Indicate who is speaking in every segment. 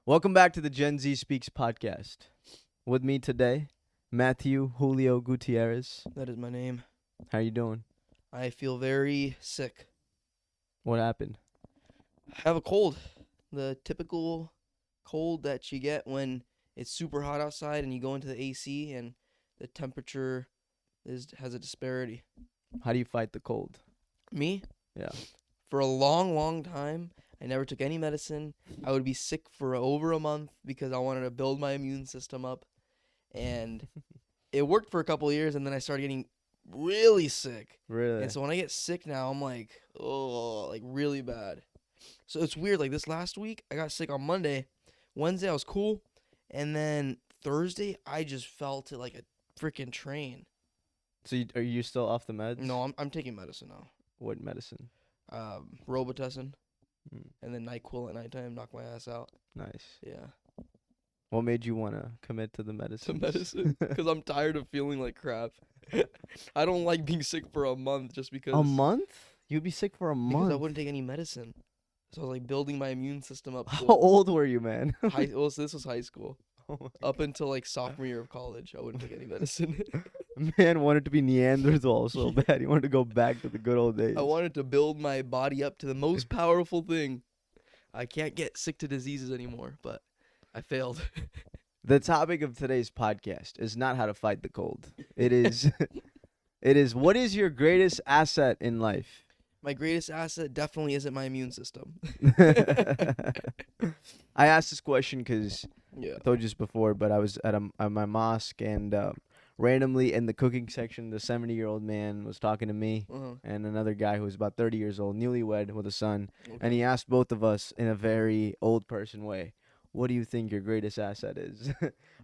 Speaker 1: Welcome back to the Gen Z Speaks podcast. With me today, Matthew Julio Gutierrez.
Speaker 2: That is my name.
Speaker 1: How you doing?
Speaker 2: I feel very sick.
Speaker 1: What happened?
Speaker 2: I have a cold. The typical cold that you get when it's super hot outside and you go into the AC and the temperature has a disparity.
Speaker 1: How do you fight the cold?
Speaker 2: Me?
Speaker 1: Yeah.
Speaker 2: For a long, long time, I never took any medicine. I would be sick for over a month because I wanted to build my immune system up. And it worked for a couple of years, and then I started getting really sick.
Speaker 1: Really?
Speaker 2: And so when I get sick now, I'm like, oh, like really bad. So it's weird. Like this last week, I got sick on Monday. Wednesday, I was cool. And then Thursday, I just felt it like a freaking train.
Speaker 1: So are you still off the meds?
Speaker 2: No, I'm taking medicine now.
Speaker 1: What medicine?
Speaker 2: Robitussin.
Speaker 1: Mm,
Speaker 2: And then NyQuil at nighttime, knock my ass out.
Speaker 1: nice.
Speaker 2: Yeah.
Speaker 1: What made you want to commit to the
Speaker 2: To
Speaker 1: medicine?
Speaker 2: medicine. Because I'm tired of feeling like crap. I don't like being sick for a month just because.
Speaker 1: A month? You'd be sick for a
Speaker 2: Because
Speaker 1: month.
Speaker 2: I wouldn't take any medicine. So I was like building my immune system up.
Speaker 1: How old were you, man?
Speaker 2: Well, so this was high school.
Speaker 1: Oh my
Speaker 2: Up until like sophomore year of college, I wouldn't take any medicine.
Speaker 1: Man wanted to be Neanderthal so bad. He wanted to go back to the good old days.
Speaker 2: I wanted to build my body up to the most powerful thing. I can't get sick to diseases anymore, but I failed.
Speaker 1: The topic of today's podcast is not how to fight the cold. It is it is what is your greatest asset in life?
Speaker 2: My greatest asset definitely isn't my immune system.
Speaker 1: I asked this question because
Speaker 2: Yeah.
Speaker 1: I told you this before, but I was at my mosque and randomly in the cooking section, the 70-year-old man was talking to me
Speaker 2: Uh-huh.
Speaker 1: and another guy who was about 30 years old, newlywed with a son,
Speaker 2: Okay.
Speaker 1: and he asked both of us in a very old person way, what do you think your greatest asset is?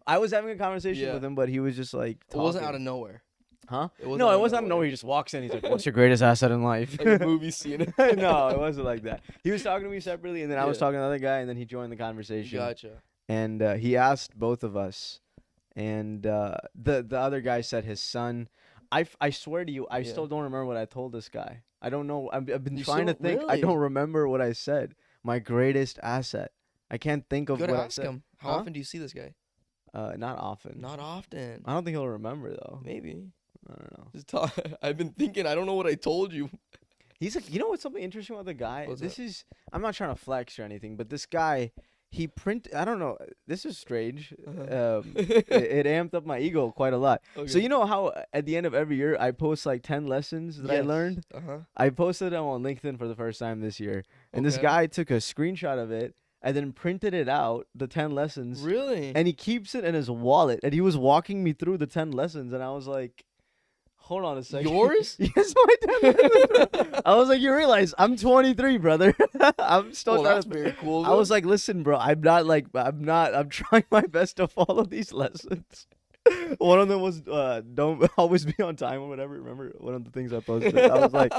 Speaker 1: I was having a conversation
Speaker 2: Yeah.
Speaker 1: with him, but he was just like
Speaker 2: It
Speaker 1: talking.
Speaker 2: wasn't out of nowhere.
Speaker 1: Huh?
Speaker 2: It wasn't
Speaker 1: No,
Speaker 2: out
Speaker 1: it
Speaker 2: of
Speaker 1: wasn't out of nowhere.
Speaker 2: nowhere.
Speaker 1: He just walks in. He's like, "What's your greatest asset in life?"
Speaker 2: Like a movie scene.
Speaker 1: No, it wasn't like that. He was talking to me separately, and then I was
Speaker 2: Yeah.
Speaker 1: talking to another guy, and then he joined the conversation.
Speaker 2: Gotcha.
Speaker 1: And he asked both of us, and the other guy said his son. I swear to you, I
Speaker 2: Yeah.
Speaker 1: still don't remember what I told this guy. I don't know. I've been
Speaker 2: You
Speaker 1: trying to
Speaker 2: still-
Speaker 1: think. I
Speaker 2: really?
Speaker 1: don't remember what I said. My greatest asset. I can't think of
Speaker 2: You gotta
Speaker 1: what I
Speaker 2: ask
Speaker 1: said.
Speaker 2: him. How
Speaker 1: Huh?
Speaker 2: often do you see this guy?
Speaker 1: Not often.
Speaker 2: Not often.
Speaker 1: I don't think he'll remember though.
Speaker 2: Maybe.
Speaker 1: I don't know.
Speaker 2: Just talk. I've been thinking. I don't know what I told you.
Speaker 1: He's like, you know what's something interesting about the guy?
Speaker 2: What's
Speaker 1: This
Speaker 2: that?
Speaker 1: is, I'm not trying to flex or anything, but this guy, I don't know, this is strange.
Speaker 2: Uh-huh.
Speaker 1: It amped up my ego quite a lot. So
Speaker 2: Okay.
Speaker 1: you know how at the end of every year I post like 10 lessons that I
Speaker 2: Yes.
Speaker 1: learned?
Speaker 2: Uh-huh.
Speaker 1: I posted them on LinkedIn for the first time this year. And this
Speaker 2: Okay.
Speaker 1: guy took a screenshot of it and then printed it out, the 10 lessons.
Speaker 2: Really?
Speaker 1: And he keeps it in his wallet. And he was walking me through the 10 lessons. And I was like, hold on a second.
Speaker 2: Yours?
Speaker 1: Yes, my 10 lessons. I was like, you realize I'm 23, brother. I'm still
Speaker 2: Well,
Speaker 1: trying
Speaker 2: that's
Speaker 1: to-
Speaker 2: very cool.
Speaker 1: I was like, listen, bro, I'm trying my best to follow these lessons. One of them was don't always be on time or whatever. Remember one of the things I posted? I was like,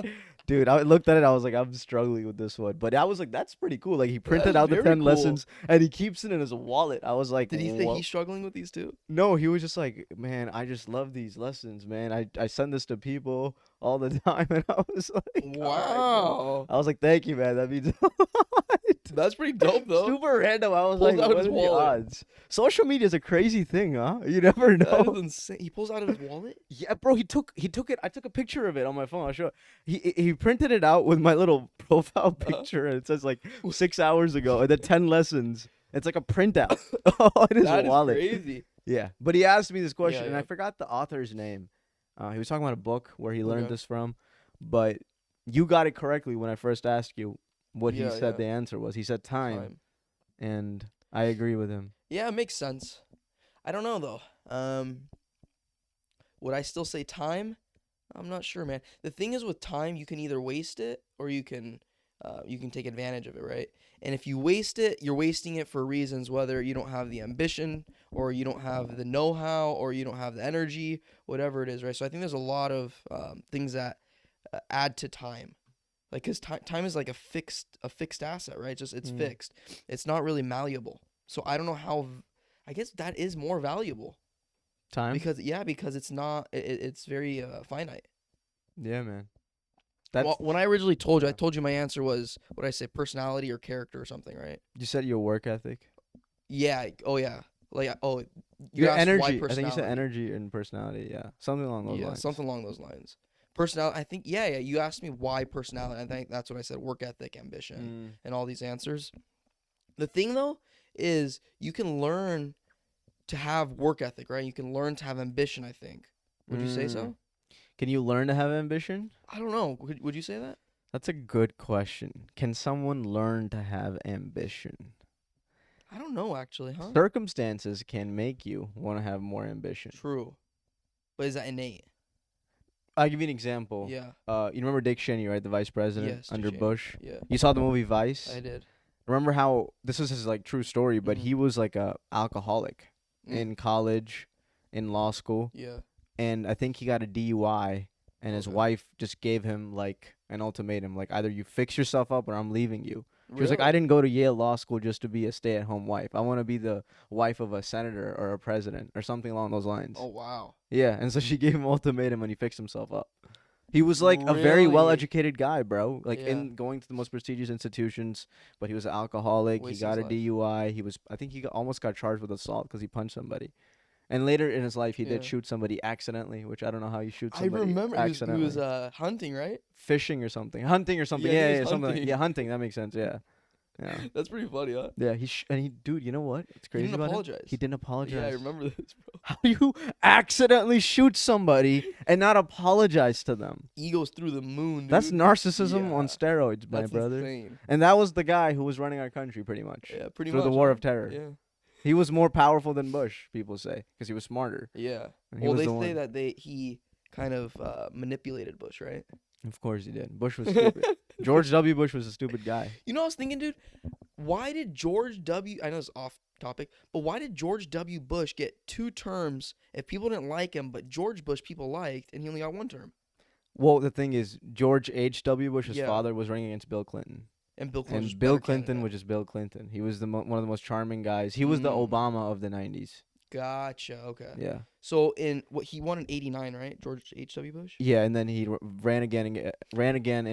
Speaker 1: dude, I looked at it, I was like, I'm struggling with this one. But I was like, that's pretty cool. Like he printed
Speaker 2: That's
Speaker 1: out the
Speaker 2: very
Speaker 1: 10
Speaker 2: cool.
Speaker 1: lessons and he keeps it in his wallet. I was like,
Speaker 2: Did he think
Speaker 1: "Whoa."
Speaker 2: he's struggling with these too?
Speaker 1: No, he was just like, man, I just love these lessons, man. I send this to people all the time. And I was like, "All right, bro."
Speaker 2: Wow.
Speaker 1: I was like, thank you, man. That means a lot.
Speaker 2: That's pretty dope though.
Speaker 1: Super random. I was
Speaker 2: Pulls
Speaker 1: like,
Speaker 2: out
Speaker 1: what
Speaker 2: his
Speaker 1: are the
Speaker 2: wallet.
Speaker 1: odds? Social media is a crazy thing, huh? You never know.
Speaker 2: That is insane. He pulls out of his wallet?
Speaker 1: Yeah, bro, he took it. I took a picture of it on my phone. I'll show. He printed it out with my little profile picture, and it says like 6 hours ago, and then 10 lessons. It's like a printout in his
Speaker 2: That is
Speaker 1: wallet.
Speaker 2: crazy.
Speaker 1: Yeah, but he asked me this question,
Speaker 2: Yeah,
Speaker 1: and
Speaker 2: yeah.
Speaker 1: I forgot the author's name. He was talking about a book where he learned
Speaker 2: Okay.
Speaker 1: this from, but you got it correctly when I first asked you what he
Speaker 2: Yeah,
Speaker 1: said
Speaker 2: yeah.
Speaker 1: the answer was. He said time, and I agree with him.
Speaker 2: Yeah, it makes sense. I don't know though. Would I still say time? I'm not sure, man. The thing is with time, you can either waste it or you can take advantage of it, right? And if you waste it, you're wasting it for reasons whether you don't have the ambition or you don't have the know-how or you don't have the energy, whatever it is, right? So I think there's a lot of things that add to time. Like, cause time is like a fixed asset, right? It's
Speaker 1: Mm.
Speaker 2: fixed. It's not really malleable. So I don't know how. I guess that is more valuable
Speaker 1: Time.
Speaker 2: because it's not. It's very finite.
Speaker 1: Yeah, man.
Speaker 2: Well, when I originally told you, I told you my answer was what I say, personality or character or something, right?
Speaker 1: You said your work ethic.
Speaker 2: Yeah. Oh yeah. Like you
Speaker 1: Your
Speaker 2: asked why
Speaker 1: energy. I think you said
Speaker 2: personality.
Speaker 1: energy and personality. Yeah, something along those
Speaker 2: Yeah,
Speaker 1: lines.
Speaker 2: something along those lines. Personality. I think. Yeah, yeah. You asked me why personality. I think that's what I said. Work ethic, ambition,
Speaker 1: Mm.
Speaker 2: and all these answers. The thing though is you can learn to have work ethic, right? You can learn to have ambition. I think. Would you say
Speaker 1: Mm.
Speaker 2: so?
Speaker 1: Can you learn to have ambition?
Speaker 2: I don't know. Would you say that?
Speaker 1: That's a good question. Can someone learn to have ambition?
Speaker 2: I don't know actually, huh?
Speaker 1: Circumstances can make you want to have more ambition.
Speaker 2: True. But is that innate?
Speaker 1: I'll give you an example.
Speaker 2: Yeah.
Speaker 1: You remember Dick Cheney, right? The vice president
Speaker 2: Yes.
Speaker 1: under
Speaker 2: Duchenne.
Speaker 1: Bush.
Speaker 2: Yeah.
Speaker 1: You saw the movie Vice.
Speaker 2: I did.
Speaker 1: Remember how this is his like true story, but
Speaker 2: Mhm.
Speaker 1: he was like a alcoholic
Speaker 2: Mm.
Speaker 1: in college, in law school,
Speaker 2: Yeah.
Speaker 1: and I think he got a DUI, and his
Speaker 2: Okay.
Speaker 1: wife just gave him like an ultimatum, like either you fix yourself up or I'm leaving you. She was like,
Speaker 2: Really?
Speaker 1: I didn't go to Yale Law School just to be a stay-at-home wife. I want to be the wife of a senator or a president or something along those lines.
Speaker 2: Oh wow.
Speaker 1: Yeah, and so she gave him an ultimatum and he fixed himself up. He was like a very
Speaker 2: Really?
Speaker 1: well-educated guy, bro. Like
Speaker 2: Yeah.
Speaker 1: in going to the most prestigious institutions, but he was an alcoholic. He
Speaker 2: Wasting
Speaker 1: got a
Speaker 2: his life.
Speaker 1: DUI. He was, I think almost got charged with assault because he punched somebody. And later in his life, he did
Speaker 2: Yeah.
Speaker 1: shoot somebody accidentally, which I don't know how you shoot
Speaker 2: I
Speaker 1: somebody
Speaker 2: remember he
Speaker 1: accidentally.
Speaker 2: was hunting, right?
Speaker 1: Fishing or something, hunting or something.
Speaker 2: Yeah,
Speaker 1: Yeah,
Speaker 2: he
Speaker 1: yeah,
Speaker 2: was
Speaker 1: something.
Speaker 2: hunting.
Speaker 1: Yeah, hunting. That makes sense. Yeah, yeah,
Speaker 2: That's pretty funny, huh?
Speaker 1: yeah. He, dude. You know what? It's
Speaker 2: He
Speaker 1: crazy
Speaker 2: didn't
Speaker 1: about him.
Speaker 2: apologize.
Speaker 1: He didn't apologize.
Speaker 2: Yeah, I remember this, bro.
Speaker 1: How do you accidentally shoot somebody and not apologize to them?
Speaker 2: Ego's through the moon, dude.
Speaker 1: That's narcissism on
Speaker 2: Yeah.
Speaker 1: steroids, my
Speaker 2: That's
Speaker 1: brother.
Speaker 2: insane.
Speaker 1: And that was the guy who was running our country pretty much
Speaker 2: Yeah, pretty
Speaker 1: through
Speaker 2: much.
Speaker 1: the war
Speaker 2: huh?
Speaker 1: of terror.
Speaker 2: Yeah.
Speaker 1: He was more powerful than Bush, people say, because he was smarter.
Speaker 2: Yeah.
Speaker 1: And he
Speaker 2: Well,
Speaker 1: was
Speaker 2: they
Speaker 1: the
Speaker 2: say
Speaker 1: one.
Speaker 2: that he kind of manipulated Bush, right?
Speaker 1: Of course he did. Bush was stupid. George W. Bush was a stupid guy.
Speaker 2: You know, what I was thinking, dude. Why did George W. I know it's off topic, but why did George W. Bush get 2 terms if people didn't like him, but George Bush people liked, and he only got 1 term?
Speaker 1: Well, the thing is, George H.W. Bush's
Speaker 2: Yeah.
Speaker 1: father was running against Bill Clinton.
Speaker 2: And Bill Clinton. was
Speaker 1: And Bill
Speaker 2: better
Speaker 1: Clinton
Speaker 2: candidate.
Speaker 1: was just Bill Clinton. He was one of the most charming guys. He was the
Speaker 2: Mm.
Speaker 1: Obama of the 90s.
Speaker 2: Gotcha. Okay.
Speaker 1: Yeah.
Speaker 2: So he won in '89, right? George H.W. Bush.
Speaker 1: Yeah, and then he ran again in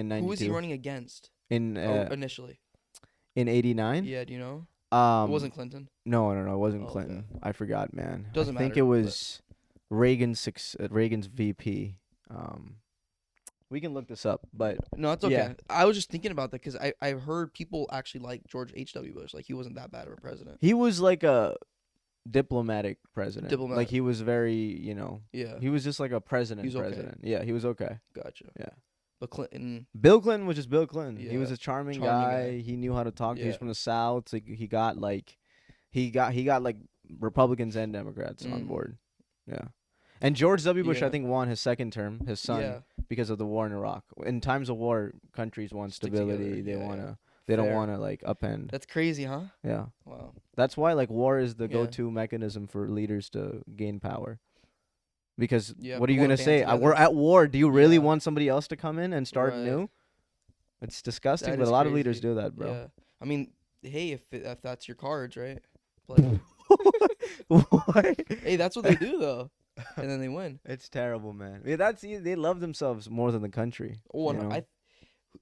Speaker 1: 92.
Speaker 2: Who was he running against?
Speaker 1: In
Speaker 2: Initially.
Speaker 1: in 89?
Speaker 2: Yeah. Do you know?
Speaker 1: It
Speaker 2: It wasn't Clinton.
Speaker 1: No, it wasn't
Speaker 2: Oh, okay.
Speaker 1: Clinton. I forgot, man.
Speaker 2: Doesn't
Speaker 1: I think
Speaker 2: matter,
Speaker 1: it
Speaker 2: but-
Speaker 1: was Reagan's VP. We can look this up, but
Speaker 2: No, it's okay.
Speaker 1: Yeah.
Speaker 2: I was just thinking about that because I heard people actually like George H.W. Bush. Like he wasn't that bad of a president.
Speaker 1: he was like a diplomatic president.
Speaker 2: Diplomatic.
Speaker 1: Like he was very,
Speaker 2: Yeah.
Speaker 1: he was just like a president.
Speaker 2: He's okay.
Speaker 1: President. Yeah, he was okay.
Speaker 2: Gotcha.
Speaker 1: Yeah.
Speaker 2: But Clinton.
Speaker 1: Bill Clinton was just Bill Clinton. He was
Speaker 2: Yeah.
Speaker 1: a charming,
Speaker 2: Charming
Speaker 1: guy.
Speaker 2: guy.
Speaker 1: He knew how to talk. He was
Speaker 2: Yeah.
Speaker 1: from the South. So he got like Republicans and Democrats on
Speaker 2: Mm.
Speaker 1: board. Yeah. And George W. Bush, I
Speaker 2: Yeah.
Speaker 1: think, won his second term, his son,
Speaker 2: Yeah.
Speaker 1: because of the war in Iraq. In times of war, countries want
Speaker 2: Stick
Speaker 1: stability.
Speaker 2: together.
Speaker 1: They
Speaker 2: Yeah,
Speaker 1: wanna
Speaker 2: yeah.
Speaker 1: they don't
Speaker 2: Fair.
Speaker 1: wanna like upend.
Speaker 2: That's crazy, huh?
Speaker 1: Yeah.
Speaker 2: Wow.
Speaker 1: That's why like war is the
Speaker 2: Yeah.
Speaker 1: go-to mechanism for leaders to gain power. Because
Speaker 2: Yeah,
Speaker 1: what are you
Speaker 2: wanna
Speaker 1: gonna
Speaker 2: band
Speaker 1: say? We're
Speaker 2: together.
Speaker 1: at war. Do you really
Speaker 2: Yeah.
Speaker 1: want somebody else to come in and start
Speaker 2: Right.
Speaker 1: new? It's disgusting,
Speaker 2: That
Speaker 1: but
Speaker 2: is
Speaker 1: a lot of leaders
Speaker 2: crazy.
Speaker 1: do that, bro.
Speaker 2: Yeah. I mean, hey, if that's your cards, right? Play.
Speaker 1: What?
Speaker 2: Hey, that's what they do though, and then they win.
Speaker 1: It's terrible, man. I mean, they love themselves more than the country.
Speaker 2: Oh,
Speaker 1: you
Speaker 2: and
Speaker 1: know?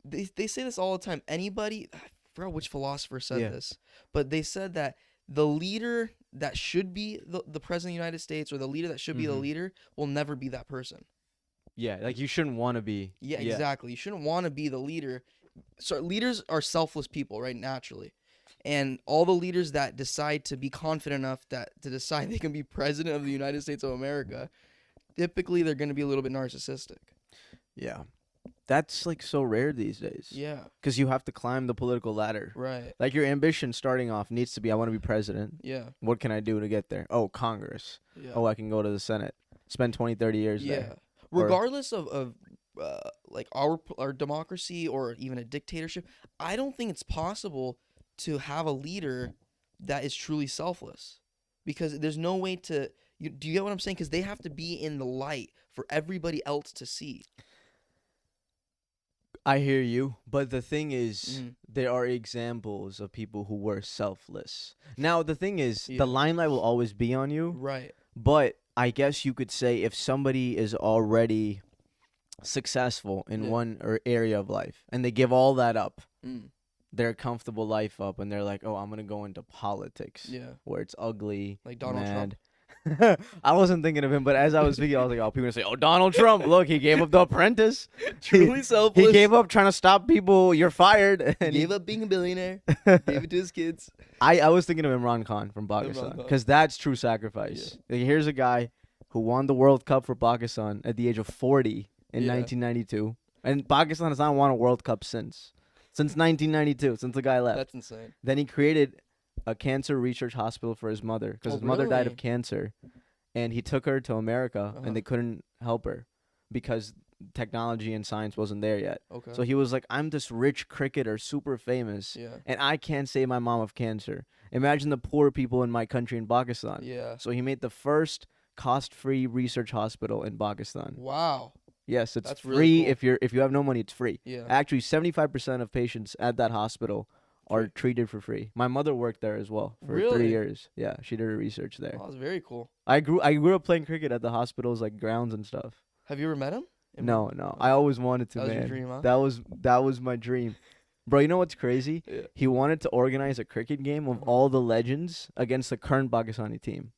Speaker 2: they say this all the time. Anybody, I forgot which philosopher said
Speaker 1: Yeah.
Speaker 2: this, but they said that the leader that should be the president of the United States or the leader that should be the
Speaker 1: Mhm.
Speaker 2: leader will never be that person.
Speaker 1: Yeah, like you shouldn't want to be.
Speaker 2: Yeah, exactly. You shouldn't want to be the leader. So leaders are selfless people, right? Naturally. And all the leaders that decide to be confident enough to decide they can be president of the United States of America, typically they're going to be a little bit narcissistic.
Speaker 1: Yeah. That's like so rare these days.
Speaker 2: Yeah,
Speaker 1: Because you have to climb the political ladder.
Speaker 2: right.
Speaker 1: Like your ambition starting off needs to be, I want to be president.
Speaker 2: Yeah,
Speaker 1: What can I do to get there? Oh, Congress.
Speaker 2: yeah.
Speaker 1: Oh, I can go to the Senate. Spend 20, 30 years
Speaker 2: Yeah.
Speaker 1: there. Or-
Speaker 2: Regardless of like our democracy or even a dictatorship, I don't think it's possible to have a leader that is truly selfless, because there's no way to. Do you get what I'm saying? Because they have to be in the light for everybody else to see.
Speaker 1: I hear you, but the thing is,
Speaker 2: Mhm.
Speaker 1: there are examples of people who were selfless. Now, the thing is,
Speaker 2: Yeah.
Speaker 1: the limelight will always be on you,
Speaker 2: Right.
Speaker 1: but I guess you could say if somebody is already successful in
Speaker 2: Yeah.
Speaker 1: one area of life and they give all that up,
Speaker 2: Mm.
Speaker 1: their comfortable life up, and they're like, oh, I'm gonna go into politics
Speaker 2: Yeah.
Speaker 1: where it's ugly,
Speaker 2: Like Donald
Speaker 1: mad. I wasn't thinking of him, but as I was speaking, I was like, oh, people are gonna say, oh, Donald Trump, look, he gave up The Apprentice.
Speaker 2: Truly
Speaker 1: He
Speaker 2: selfless.
Speaker 1: gave up trying to stop people. You're fired.
Speaker 2: He
Speaker 1: And
Speaker 2: gave up being a billionaire. Gave it to his kids.
Speaker 1: I was thinking of Imran Khan from Pakistan
Speaker 2: Khan.
Speaker 1: because that's true sacrifice. Like, here's a guy who won the World Cup for Pakistan at the age of 40 in
Speaker 2: Yeah.
Speaker 1: 1992, and Pakistan has not won a World Cup since 1992, since the guy left.
Speaker 2: That's insane.
Speaker 1: Then he created a cancer research hospital for his mother because
Speaker 2: Oh,
Speaker 1: his mother died
Speaker 2: really?
Speaker 1: of cancer, and he took her to America,
Speaker 2: Uh-huh.
Speaker 1: and they couldn't help her because technology and science wasn't there yet.
Speaker 2: Okay.
Speaker 1: So he was like, I'm this rich cricketer, super famous,
Speaker 2: Yeah.
Speaker 1: and I can't save my mom of cancer. Imagine the poor people in my country in Pakistan.
Speaker 2: Yeah.
Speaker 1: So he made the first cost-free research hospital in Pakistan.
Speaker 2: Wow.
Speaker 1: Yes, it's
Speaker 2: That's
Speaker 1: free.
Speaker 2: really cool.
Speaker 1: If you have no money, it's free.
Speaker 2: Yeah.
Speaker 1: Actually, 75% of patients at that hospital are
Speaker 2: Free.
Speaker 1: treated for free. My mother worked there as well for 3
Speaker 2: Really?
Speaker 1: years. Yeah, she did her research there.
Speaker 2: Oh, that's very cool.
Speaker 1: I grew up playing cricket at the hospital's like grounds and stuff.
Speaker 2: Have you ever met him?
Speaker 1: No. I always wanted to,
Speaker 2: That was
Speaker 1: man.
Speaker 2: your dream, huh?
Speaker 1: That was my dream. Bro, you know what's crazy?
Speaker 2: Yeah.
Speaker 1: He wanted to organize a cricket game of all the legends against the current Pakistani team.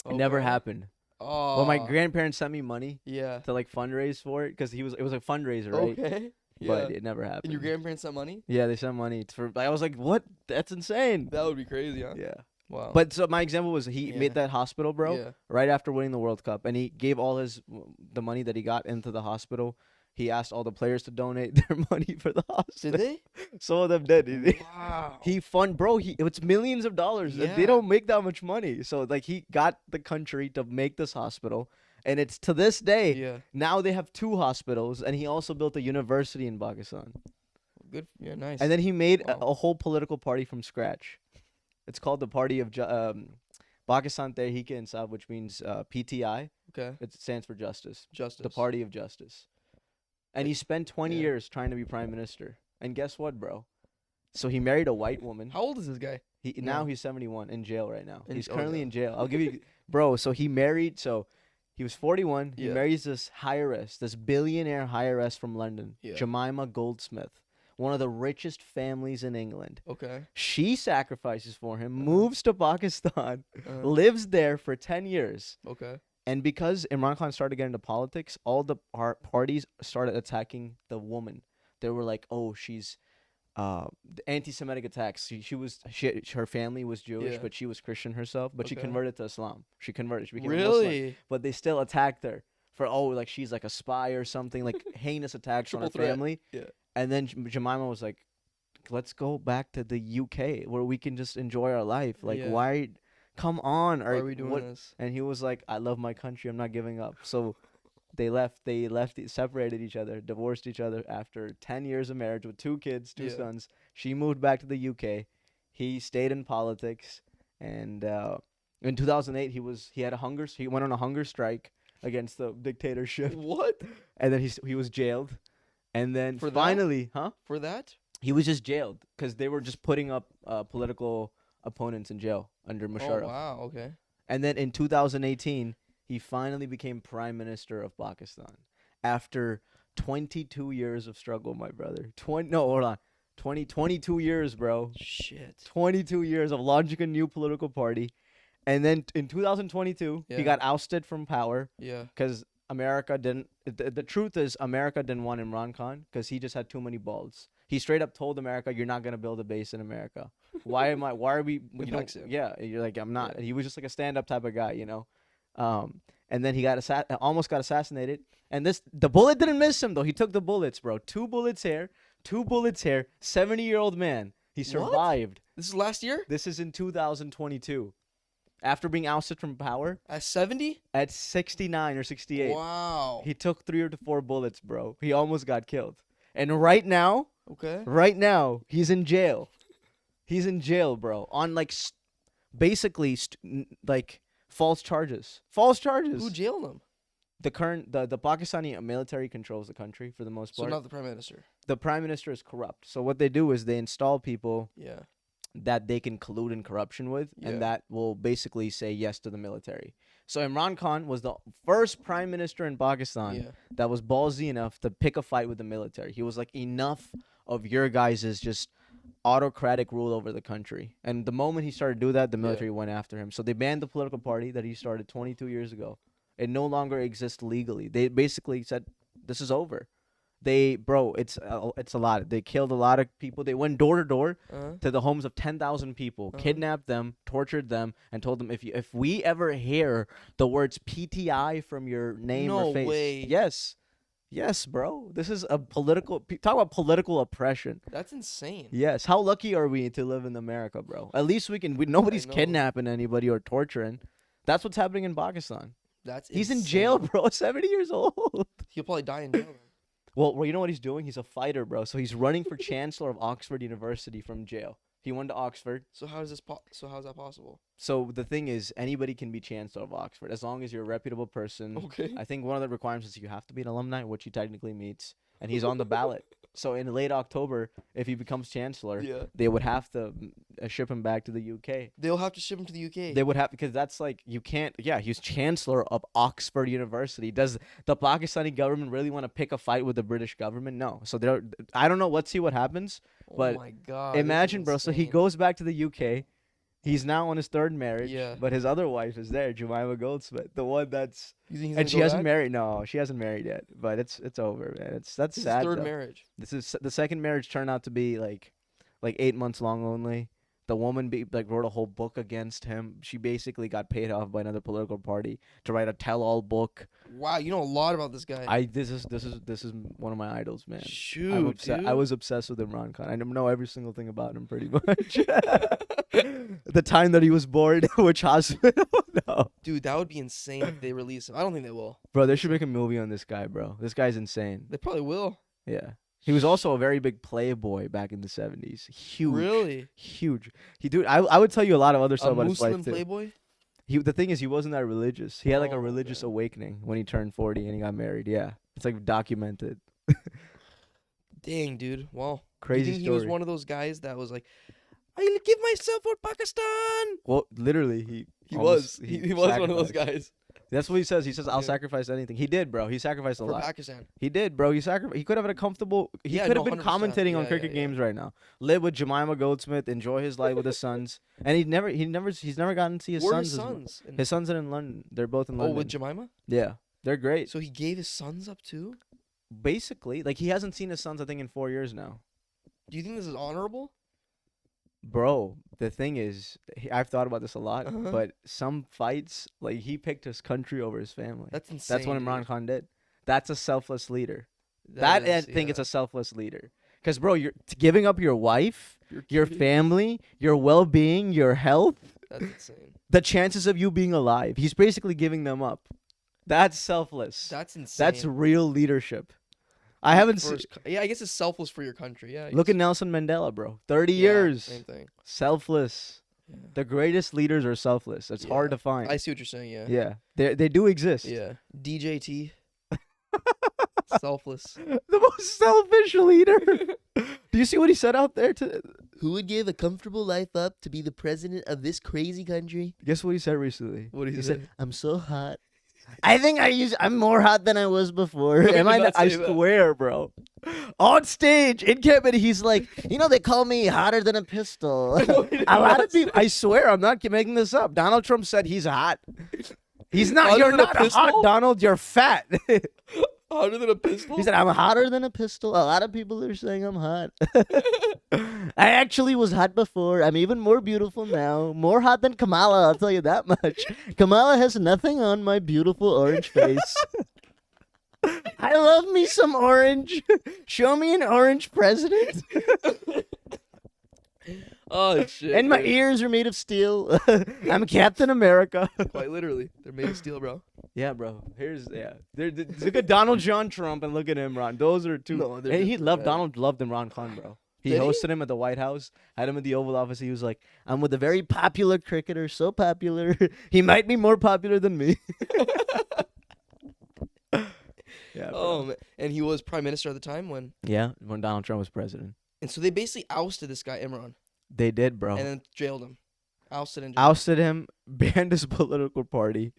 Speaker 1: It never
Speaker 2: Okay.
Speaker 1: happened.
Speaker 2: Oh.
Speaker 1: Well, my grandparents sent me money
Speaker 2: Yeah.
Speaker 1: to like fundraise for it because it was a fundraiser, right?
Speaker 2: Okay. Yeah.
Speaker 1: But it never happened.
Speaker 2: And your grandparents sent money?
Speaker 1: Yeah, they sent money for. I was like, what? That's insane.
Speaker 2: That would be crazy, huh?
Speaker 1: Yeah.
Speaker 2: Wow.
Speaker 1: But so my example was he
Speaker 2: Yeah.
Speaker 1: made that hospital, bro,
Speaker 2: Yeah.
Speaker 1: right after winning the World Cup, and he gave all the money that he got into the hospital. He asked all the players to donate their money for the hospital.
Speaker 2: Did they?
Speaker 1: Some of them did.
Speaker 2: Wow.
Speaker 1: He bro. It's millions of dollars.
Speaker 2: Yeah.
Speaker 1: They don't make that much money. So like he got the country to make this hospital, and it's to this day.
Speaker 2: Yeah.
Speaker 1: Now they have 2 hospitals, and he also built a university in Pakistan.
Speaker 2: Good. Yeah. Nice.
Speaker 1: And then he made
Speaker 2: Wow.
Speaker 1: a whole political party from scratch. It's called the Party of Pakistan Tehreek Insaf, which means PTI.
Speaker 2: Okay.
Speaker 1: It stands for justice.
Speaker 2: Justice.
Speaker 1: The Party of Justice. And he spent 20
Speaker 2: Yeah.
Speaker 1: years trying to be prime minister. And guess what, bro? So he married a white woman.
Speaker 2: How old is this guy?
Speaker 1: Now
Speaker 2: Yeah.
Speaker 1: he's 71 in jail right now. He's
Speaker 2: Oh,
Speaker 1: currently
Speaker 2: yeah.
Speaker 1: in jail. I'll give you, bro. So he married. So he was 41. He
Speaker 2: Yeah.
Speaker 1: marries this heiress, this billionaire heiress from London,
Speaker 2: Yeah.
Speaker 1: Jemima Goldsmith, one of the richest families in England.
Speaker 2: Okay.
Speaker 1: She sacrifices for him,
Speaker 2: Uh-huh.
Speaker 1: moves to Pakistan,
Speaker 2: Uh,
Speaker 1: lives there for 10 years.
Speaker 2: okay.
Speaker 1: And because Imran Khan started getting into politics, all the parties started attacking the woman. They were like, "Oh, she's anti-Semitic attacks. Her family was Jewish,
Speaker 2: Yeah.
Speaker 1: but she was Christian herself. But she
Speaker 2: Okay.
Speaker 1: converted to Islam. She became a Muslim.
Speaker 2: Really?
Speaker 1: But they still attacked her for like she's like a spy or something, like heinous attacks on her
Speaker 2: Triple threat.
Speaker 1: family.
Speaker 2: Yeah.
Speaker 1: And then Jemima was like, "Let's go back to the UK where we can just enjoy our life. Like,
Speaker 2: Yeah.
Speaker 1: why? Come on,
Speaker 2: Why are we doing this?
Speaker 1: And he was like, "I love my country. I'm not giving up." So they left. Separated each other, divorced each other after 10 years of marriage with 2 kids, 2
Speaker 2: Yeah.
Speaker 1: sons. She moved back to the UK. He stayed in politics, and in 2008 he had he went on a hunger strike against the dictatorship,
Speaker 2: What?
Speaker 1: and then he was jailed, and then
Speaker 2: For that?
Speaker 1: finally,
Speaker 2: For that?
Speaker 1: he was just jailed because they were just putting up political opponents in jail under Musharraf.
Speaker 2: Oh wow. Okay.
Speaker 1: And then in 2018, he finally became prime minister of Pakistan after 22 years of struggle, my brother. 22 years, bro.
Speaker 2: Shit.
Speaker 1: 22 years of launching a new political party. And then in 2022,
Speaker 2: Yeah.
Speaker 1: he got ousted from power
Speaker 2: Yeah.
Speaker 1: because America didn't. The truth is, America didn't want Imran Khan because he just had too many balls. He straight up told America, "You're not gonna build a base in America. Why are we?
Speaker 2: The
Speaker 1: You know,
Speaker 2: Mexican.
Speaker 1: yeah, you're like I'm not."
Speaker 2: Yeah.
Speaker 1: He was just like a stand-up type of guy, you know. And then he got almost got assassinated. And the bullet didn't miss him though. He took the bullets, bro. 2 bullets here, 2 bullets here. 70-year-old man. He
Speaker 2: What?
Speaker 1: survived.
Speaker 2: This is last year?
Speaker 1: This is in 2022. After being ousted from power
Speaker 2: At 70?
Speaker 1: at 69 or 68.
Speaker 2: Wow.
Speaker 1: He took 3 or 4 bullets, bro. He almost got killed. And right now,
Speaker 2: Okay.
Speaker 1: he's in jail. He's in jail, bro. On like basically like false charges. False charges.
Speaker 2: Who jailed him?
Speaker 1: The Pakistani military controls the country for the most
Speaker 2: So
Speaker 1: part.
Speaker 2: not the prime minister.
Speaker 1: The prime minister is corrupt. So what they do is they install people
Speaker 2: Yeah.
Speaker 1: that they can collude in corruption with,
Speaker 2: Yeah.
Speaker 1: and that will basically say yes to the military. So Imran Khan was the first prime minister in Pakistan
Speaker 2: Yeah.
Speaker 1: that was ballsy enough to pick a fight with the military. He was like, enough of your guys' just autocratic rule over the country. And the moment he started to do that, the
Speaker 2: Yeah.
Speaker 1: military went after him. So they banned the political party that he started 22 years ago. It no longer exists legally. They basically said, this is over. It's a lot. They killed a lot of people. They went door to door
Speaker 2: Uh-huh.
Speaker 1: to the homes of 10,000 people,
Speaker 2: Uh-huh.
Speaker 1: kidnapped them, tortured them, and told them, if we ever hear the words PTI from your name
Speaker 2: No
Speaker 1: or face,
Speaker 2: way.
Speaker 1: yes, bro. This is a talk about political oppression.
Speaker 2: That's insane.
Speaker 1: Yes, how lucky are we to live in America, bro? At least nobody's
Speaker 2: know.
Speaker 1: kidnapping anybody or torturing. That's what's happening in Pakistan.
Speaker 2: That's
Speaker 1: He's in
Speaker 2: insane.
Speaker 1: jail, bro. 70 years old.
Speaker 2: He'll probably die in jail. Then.
Speaker 1: Well, you know what he's doing? He's a fighter, bro. So he's running for chancellor of Oxford University from jail. He went to Oxford.
Speaker 2: So how is that possible?
Speaker 1: So the thing is, anybody can be chancellor of Oxford as long as you're a reputable person.
Speaker 2: Okay.
Speaker 1: I think one of the requirements is you have to be an alumni, which he technically meets, and he's on the ballot. So in late October, if he becomes chancellor,
Speaker 2: Yeah.
Speaker 1: they would have to ship him back to the UK.
Speaker 2: They'll have to ship him to the UK.
Speaker 1: They would have, because that's like, you can't. Yeah, he's chancellor of Oxford University. Does the Pakistani government really want to pick a fight with the British government? No. So I don't know. Let's see what happens. But
Speaker 2: oh my god. This is
Speaker 1: imagine, bro. So he
Speaker 2: insane.
Speaker 1: goes back to the UK. He's now on his third marriage.
Speaker 2: Yeah.
Speaker 1: But his other wife is there, Jemima Goldsmith, the one that's.
Speaker 2: You think he's
Speaker 1: And
Speaker 2: gonna
Speaker 1: she
Speaker 2: go
Speaker 1: hasn't
Speaker 2: back?
Speaker 1: married. No, she hasn't married yet. But it's over, man. That's
Speaker 2: This is
Speaker 1: sad.
Speaker 2: his third
Speaker 1: though.
Speaker 2: marriage.
Speaker 1: This is the second marriage turned out to be like 8 months long only. The woman wrote a whole book against him. She basically got paid off by another political party to write a tell-all book.
Speaker 2: Wow, you know a lot about this guy.
Speaker 1: This is one of my idols, man.
Speaker 2: Shoot, dude.
Speaker 1: I was obsessed with Imran Khan. I know every single thing about him pretty much. The time that he was born, which hospital? No,
Speaker 2: Dude, that would be insane if they release him. I don't think they will.
Speaker 1: bro, they should make a movie on this guy, bro. This guy's insane.
Speaker 2: They probably will.
Speaker 1: Yeah. He was also a very big playboy back in the 70s. Huge.
Speaker 2: Really?
Speaker 1: Huge. I would tell you a lot of other stuff
Speaker 2: A
Speaker 1: about his life
Speaker 2: Muslim
Speaker 1: too.
Speaker 2: playboy?
Speaker 1: The thing is, he wasn't that religious. He had like a
Speaker 2: Oh,
Speaker 1: religious
Speaker 2: okay.
Speaker 1: awakening when he turned 40 and he got married. Yeah. It's like documented.
Speaker 2: Dang, dude. Well,
Speaker 1: Crazy
Speaker 2: you think
Speaker 1: story.
Speaker 2: he was one of those guys that was like, I'll give myself for Pakistan?
Speaker 1: Well, literally,
Speaker 2: He
Speaker 1: almost-
Speaker 2: was. He was one of those
Speaker 1: sacrificed.
Speaker 2: guys
Speaker 1: That's what he says. He says, "I'll
Speaker 2: Yeah.
Speaker 1: sacrifice anything." He did, bro. He sacrificed a
Speaker 2: for
Speaker 1: lot.
Speaker 2: Pakistan.
Speaker 1: He did, bro. He could have had a comfortable. He
Speaker 2: Yeah,
Speaker 1: could
Speaker 2: no,
Speaker 1: have been
Speaker 2: 100%.
Speaker 1: commentating on
Speaker 2: Yeah,
Speaker 1: cricket
Speaker 2: yeah, yeah.
Speaker 1: games right now. Live with Jemima Goldsmith, enjoy his life with his sons, and he's never gotten to see his
Speaker 2: Where are
Speaker 1: sons.
Speaker 2: his sons?
Speaker 1: His sons are in London. They're both in
Speaker 2: Oh,
Speaker 1: London.
Speaker 2: with Jemima?
Speaker 1: Yeah, they're great.
Speaker 2: So he gave his sons up too?
Speaker 1: Basically, like he hasn't seen his sons, I think, in 4 years now.
Speaker 2: Do you think this is honorable?
Speaker 1: Bro, the thing is, I've thought about this a lot,
Speaker 2: Uh-huh.
Speaker 1: but some fights, like he picked his country over his family.
Speaker 2: That's insane.
Speaker 1: That's what Imran
Speaker 2: dude.
Speaker 1: Khan did. That's a selfless leader.
Speaker 2: That
Speaker 1: I
Speaker 2: is,
Speaker 1: think it's
Speaker 2: yeah.
Speaker 1: a selfless leader. Because, bro, you're giving up your wife, your
Speaker 2: kid.
Speaker 1: family, your well-being, your health,
Speaker 2: That's insane.
Speaker 1: the chances of you being alive. He's basically giving them up. That's selfless.
Speaker 2: That's insane.
Speaker 1: That's real leadership. I haven't
Speaker 2: For
Speaker 1: seen.
Speaker 2: his yeah, I guess it's selfless for your country. Yeah. I
Speaker 1: Look
Speaker 2: guess.
Speaker 1: at Nelson Mandela, bro. 30
Speaker 2: Yeah,
Speaker 1: years.
Speaker 2: Same thing.
Speaker 1: Selfless.
Speaker 2: Yeah.
Speaker 1: The greatest leaders are selfless. It's hard
Speaker 2: Yeah.
Speaker 1: to find.
Speaker 2: I see what you're saying. Yeah.
Speaker 1: Yeah. They do exist.
Speaker 2: Yeah. DJT. Selfless.
Speaker 1: The most selfish leader. Do you see what he said out there?
Speaker 2: Who would give a comfortable life up to be the president of this crazy country?
Speaker 1: Guess what he said recently?
Speaker 2: What did he
Speaker 1: said,
Speaker 2: say?
Speaker 1: "I'm so hot. I think I'm more hot than I was before."
Speaker 2: No, he
Speaker 1: Am I?
Speaker 2: did not
Speaker 1: I
Speaker 2: say that.
Speaker 1: swear, bro. On stage in Kempany, he's like, they call me hotter than a pistol.
Speaker 2: No, he did
Speaker 1: A lot
Speaker 2: not
Speaker 1: of people. I swear, I'm not making this up. Donald Trump said he's hot. He's not.
Speaker 2: Hotter
Speaker 1: You're
Speaker 2: than a
Speaker 1: not hot,
Speaker 2: pistol?
Speaker 1: Donald. You're fat.
Speaker 2: Hotter than a pistol?
Speaker 1: He said, "I'm hotter than a pistol." A lot of people are saying I'm hot. I actually was hot before. I'm even more beautiful now. More hot than Kamala, I'll tell you that much. Kamala has nothing on my beautiful orange face. I love me some orange. Show me an orange president.
Speaker 2: Oh, shit.
Speaker 1: And my
Speaker 2: dude.
Speaker 1: ears are made of steel. I'm Captain America.
Speaker 2: Quite literally. They're made of steel, bro.
Speaker 1: Yeah, bro. Look at Donald John Trump and look at Imran. Those are two.
Speaker 2: No, they're
Speaker 1: And he
Speaker 2: different,
Speaker 1: loved
Speaker 2: man.
Speaker 1: Donald loved Imran Khan, bro. He
Speaker 2: Did he?
Speaker 1: hosted him at the White House, had him at the Oval Office. He was like, "I'm with a very popular cricketer, so popular. He might be more popular than me." Yeah. Bro.
Speaker 2: Oh, man. And he was prime minister at the time when.
Speaker 1: Yeah, when Donald Trump was president.
Speaker 2: And so they basically ousted this guy, Imran,
Speaker 1: They did, bro.
Speaker 2: and then jailed him. Ousted and jailed.
Speaker 1: Ousted him, banned his political party,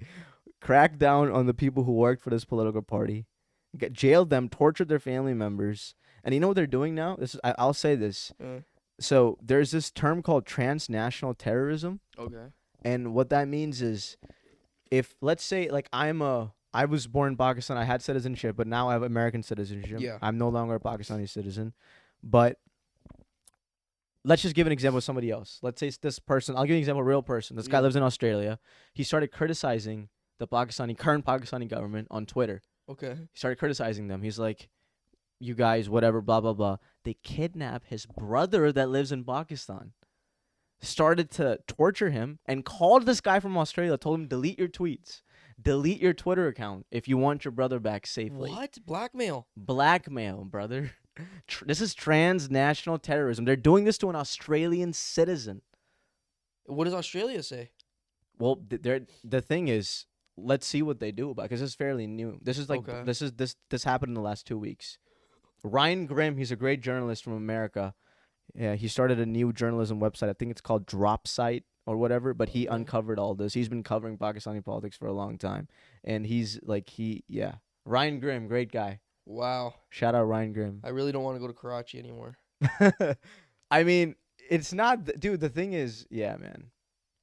Speaker 1: cracked down on the people who worked for this political party, jailed them, tortured their family members. And you know what they're doing now? I'll say this. So there's this term called transnational terrorism,
Speaker 2: Okay.
Speaker 1: and what that means is, if let's say like I was born in Pakistan, I had citizenship, but now I have American citizenship.
Speaker 2: Yeah.
Speaker 1: I'm no longer a Pakistani citizen, but let's just give an example of somebody else. Let's say it's this person. I'll give you an example of a real person. This guy
Speaker 2: Yeah.
Speaker 1: lives in Australia. He started criticizing the current Pakistani government on Twitter.
Speaker 2: Okay.
Speaker 1: He started criticizing them. He's like, you guys, whatever, blah, blah, blah. They kidnap his brother that lives in Pakistan. Started to torture him and called this guy from Australia, told him, delete your tweets. Delete your Twitter account if you want your brother back safely.
Speaker 2: What? Blackmail.
Speaker 1: Blackmail, brother. This is transnational terrorism. They're doing this to an Australian citizen.
Speaker 2: What does Australia say?
Speaker 1: Well, the thing is, let's see what they do about it, because it's fairly new. This is like
Speaker 2: Okay.
Speaker 1: this happened in the last 2 weeks. Ryan Grimm, he's a great journalist from America. Yeah, he started a new journalism website. I think it's called Drop Site or whatever, but he
Speaker 2: Okay.
Speaker 1: uncovered all this. He's been covering Pakistani politics for a long time. And he's like Ryan Grimm, great guy.
Speaker 2: Wow.
Speaker 1: Shout out Ryan Grimm.
Speaker 2: I really don't want to go to Karachi anymore.
Speaker 1: I mean, it's not dude, the thing is, yeah, man.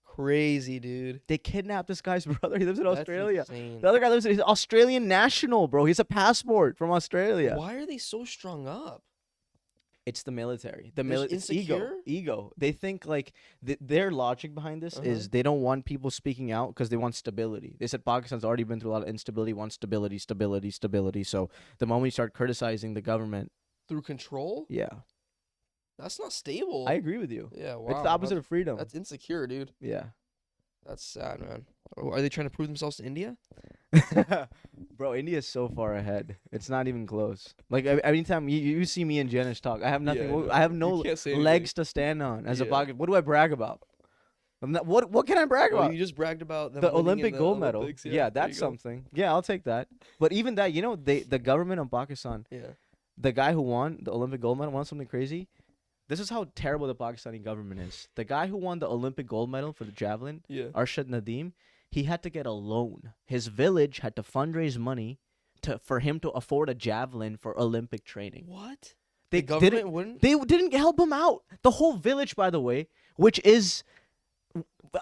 Speaker 2: Crazy, dude.
Speaker 1: They kidnapped this guy's brother. He lives in
Speaker 2: That's
Speaker 1: Australia.
Speaker 2: insane.
Speaker 1: The other guy he's an Australian national, bro. He's a passport from Australia.
Speaker 2: Why are they so strung up?
Speaker 1: It's the military.
Speaker 2: They're
Speaker 1: It's ego.
Speaker 2: insecure?
Speaker 1: Ego. They think like their logic behind this is they don't want people speaking out because they want stability. They said Pakistan's already been through a lot of instability, wants stability, stability, stability. So the moment you start criticizing the government,
Speaker 2: Through control?
Speaker 1: yeah,
Speaker 2: That's not stable.
Speaker 1: I agree with you.
Speaker 2: Yeah, wow.
Speaker 1: It's the opposite of freedom.
Speaker 2: That's insecure, dude.
Speaker 1: Yeah.
Speaker 2: That's sad, man. Oh, are they trying to prove themselves to India?
Speaker 1: Bro, India's so far ahead. It's not even close. Like anytime you see me and Janish talk, I have nothing.
Speaker 2: Yeah, I know.
Speaker 1: I have
Speaker 2: You
Speaker 1: no
Speaker 2: can't say anything.
Speaker 1: legs to stand on as a
Speaker 2: Yeah.
Speaker 1: pocket. What do I brag about? I'm not, what can I brag
Speaker 2: Well,
Speaker 1: about?
Speaker 2: you just bragged about them
Speaker 1: The
Speaker 2: winning in
Speaker 1: Olympic
Speaker 2: the
Speaker 1: gold medal.
Speaker 2: Olympics.
Speaker 1: Yeah,
Speaker 2: there
Speaker 1: that's
Speaker 2: you go.
Speaker 1: something. Yeah, I'll take that. But even that, the government of Pakistan,
Speaker 2: Yeah.
Speaker 1: the guy who won the Olympic gold medal, won something crazy. This is how terrible the Pakistani government is. The guy who won the Olympic gold medal for the javelin,
Speaker 2: Yeah.
Speaker 1: Arshad Nadeem, he had to get a loan. His village had to fundraise money for him to afford a javelin for Olympic training.
Speaker 2: What?
Speaker 1: They
Speaker 2: The government
Speaker 1: didn't.
Speaker 2: wouldn't?
Speaker 1: They didn't help him out. The whole village, by the way, which is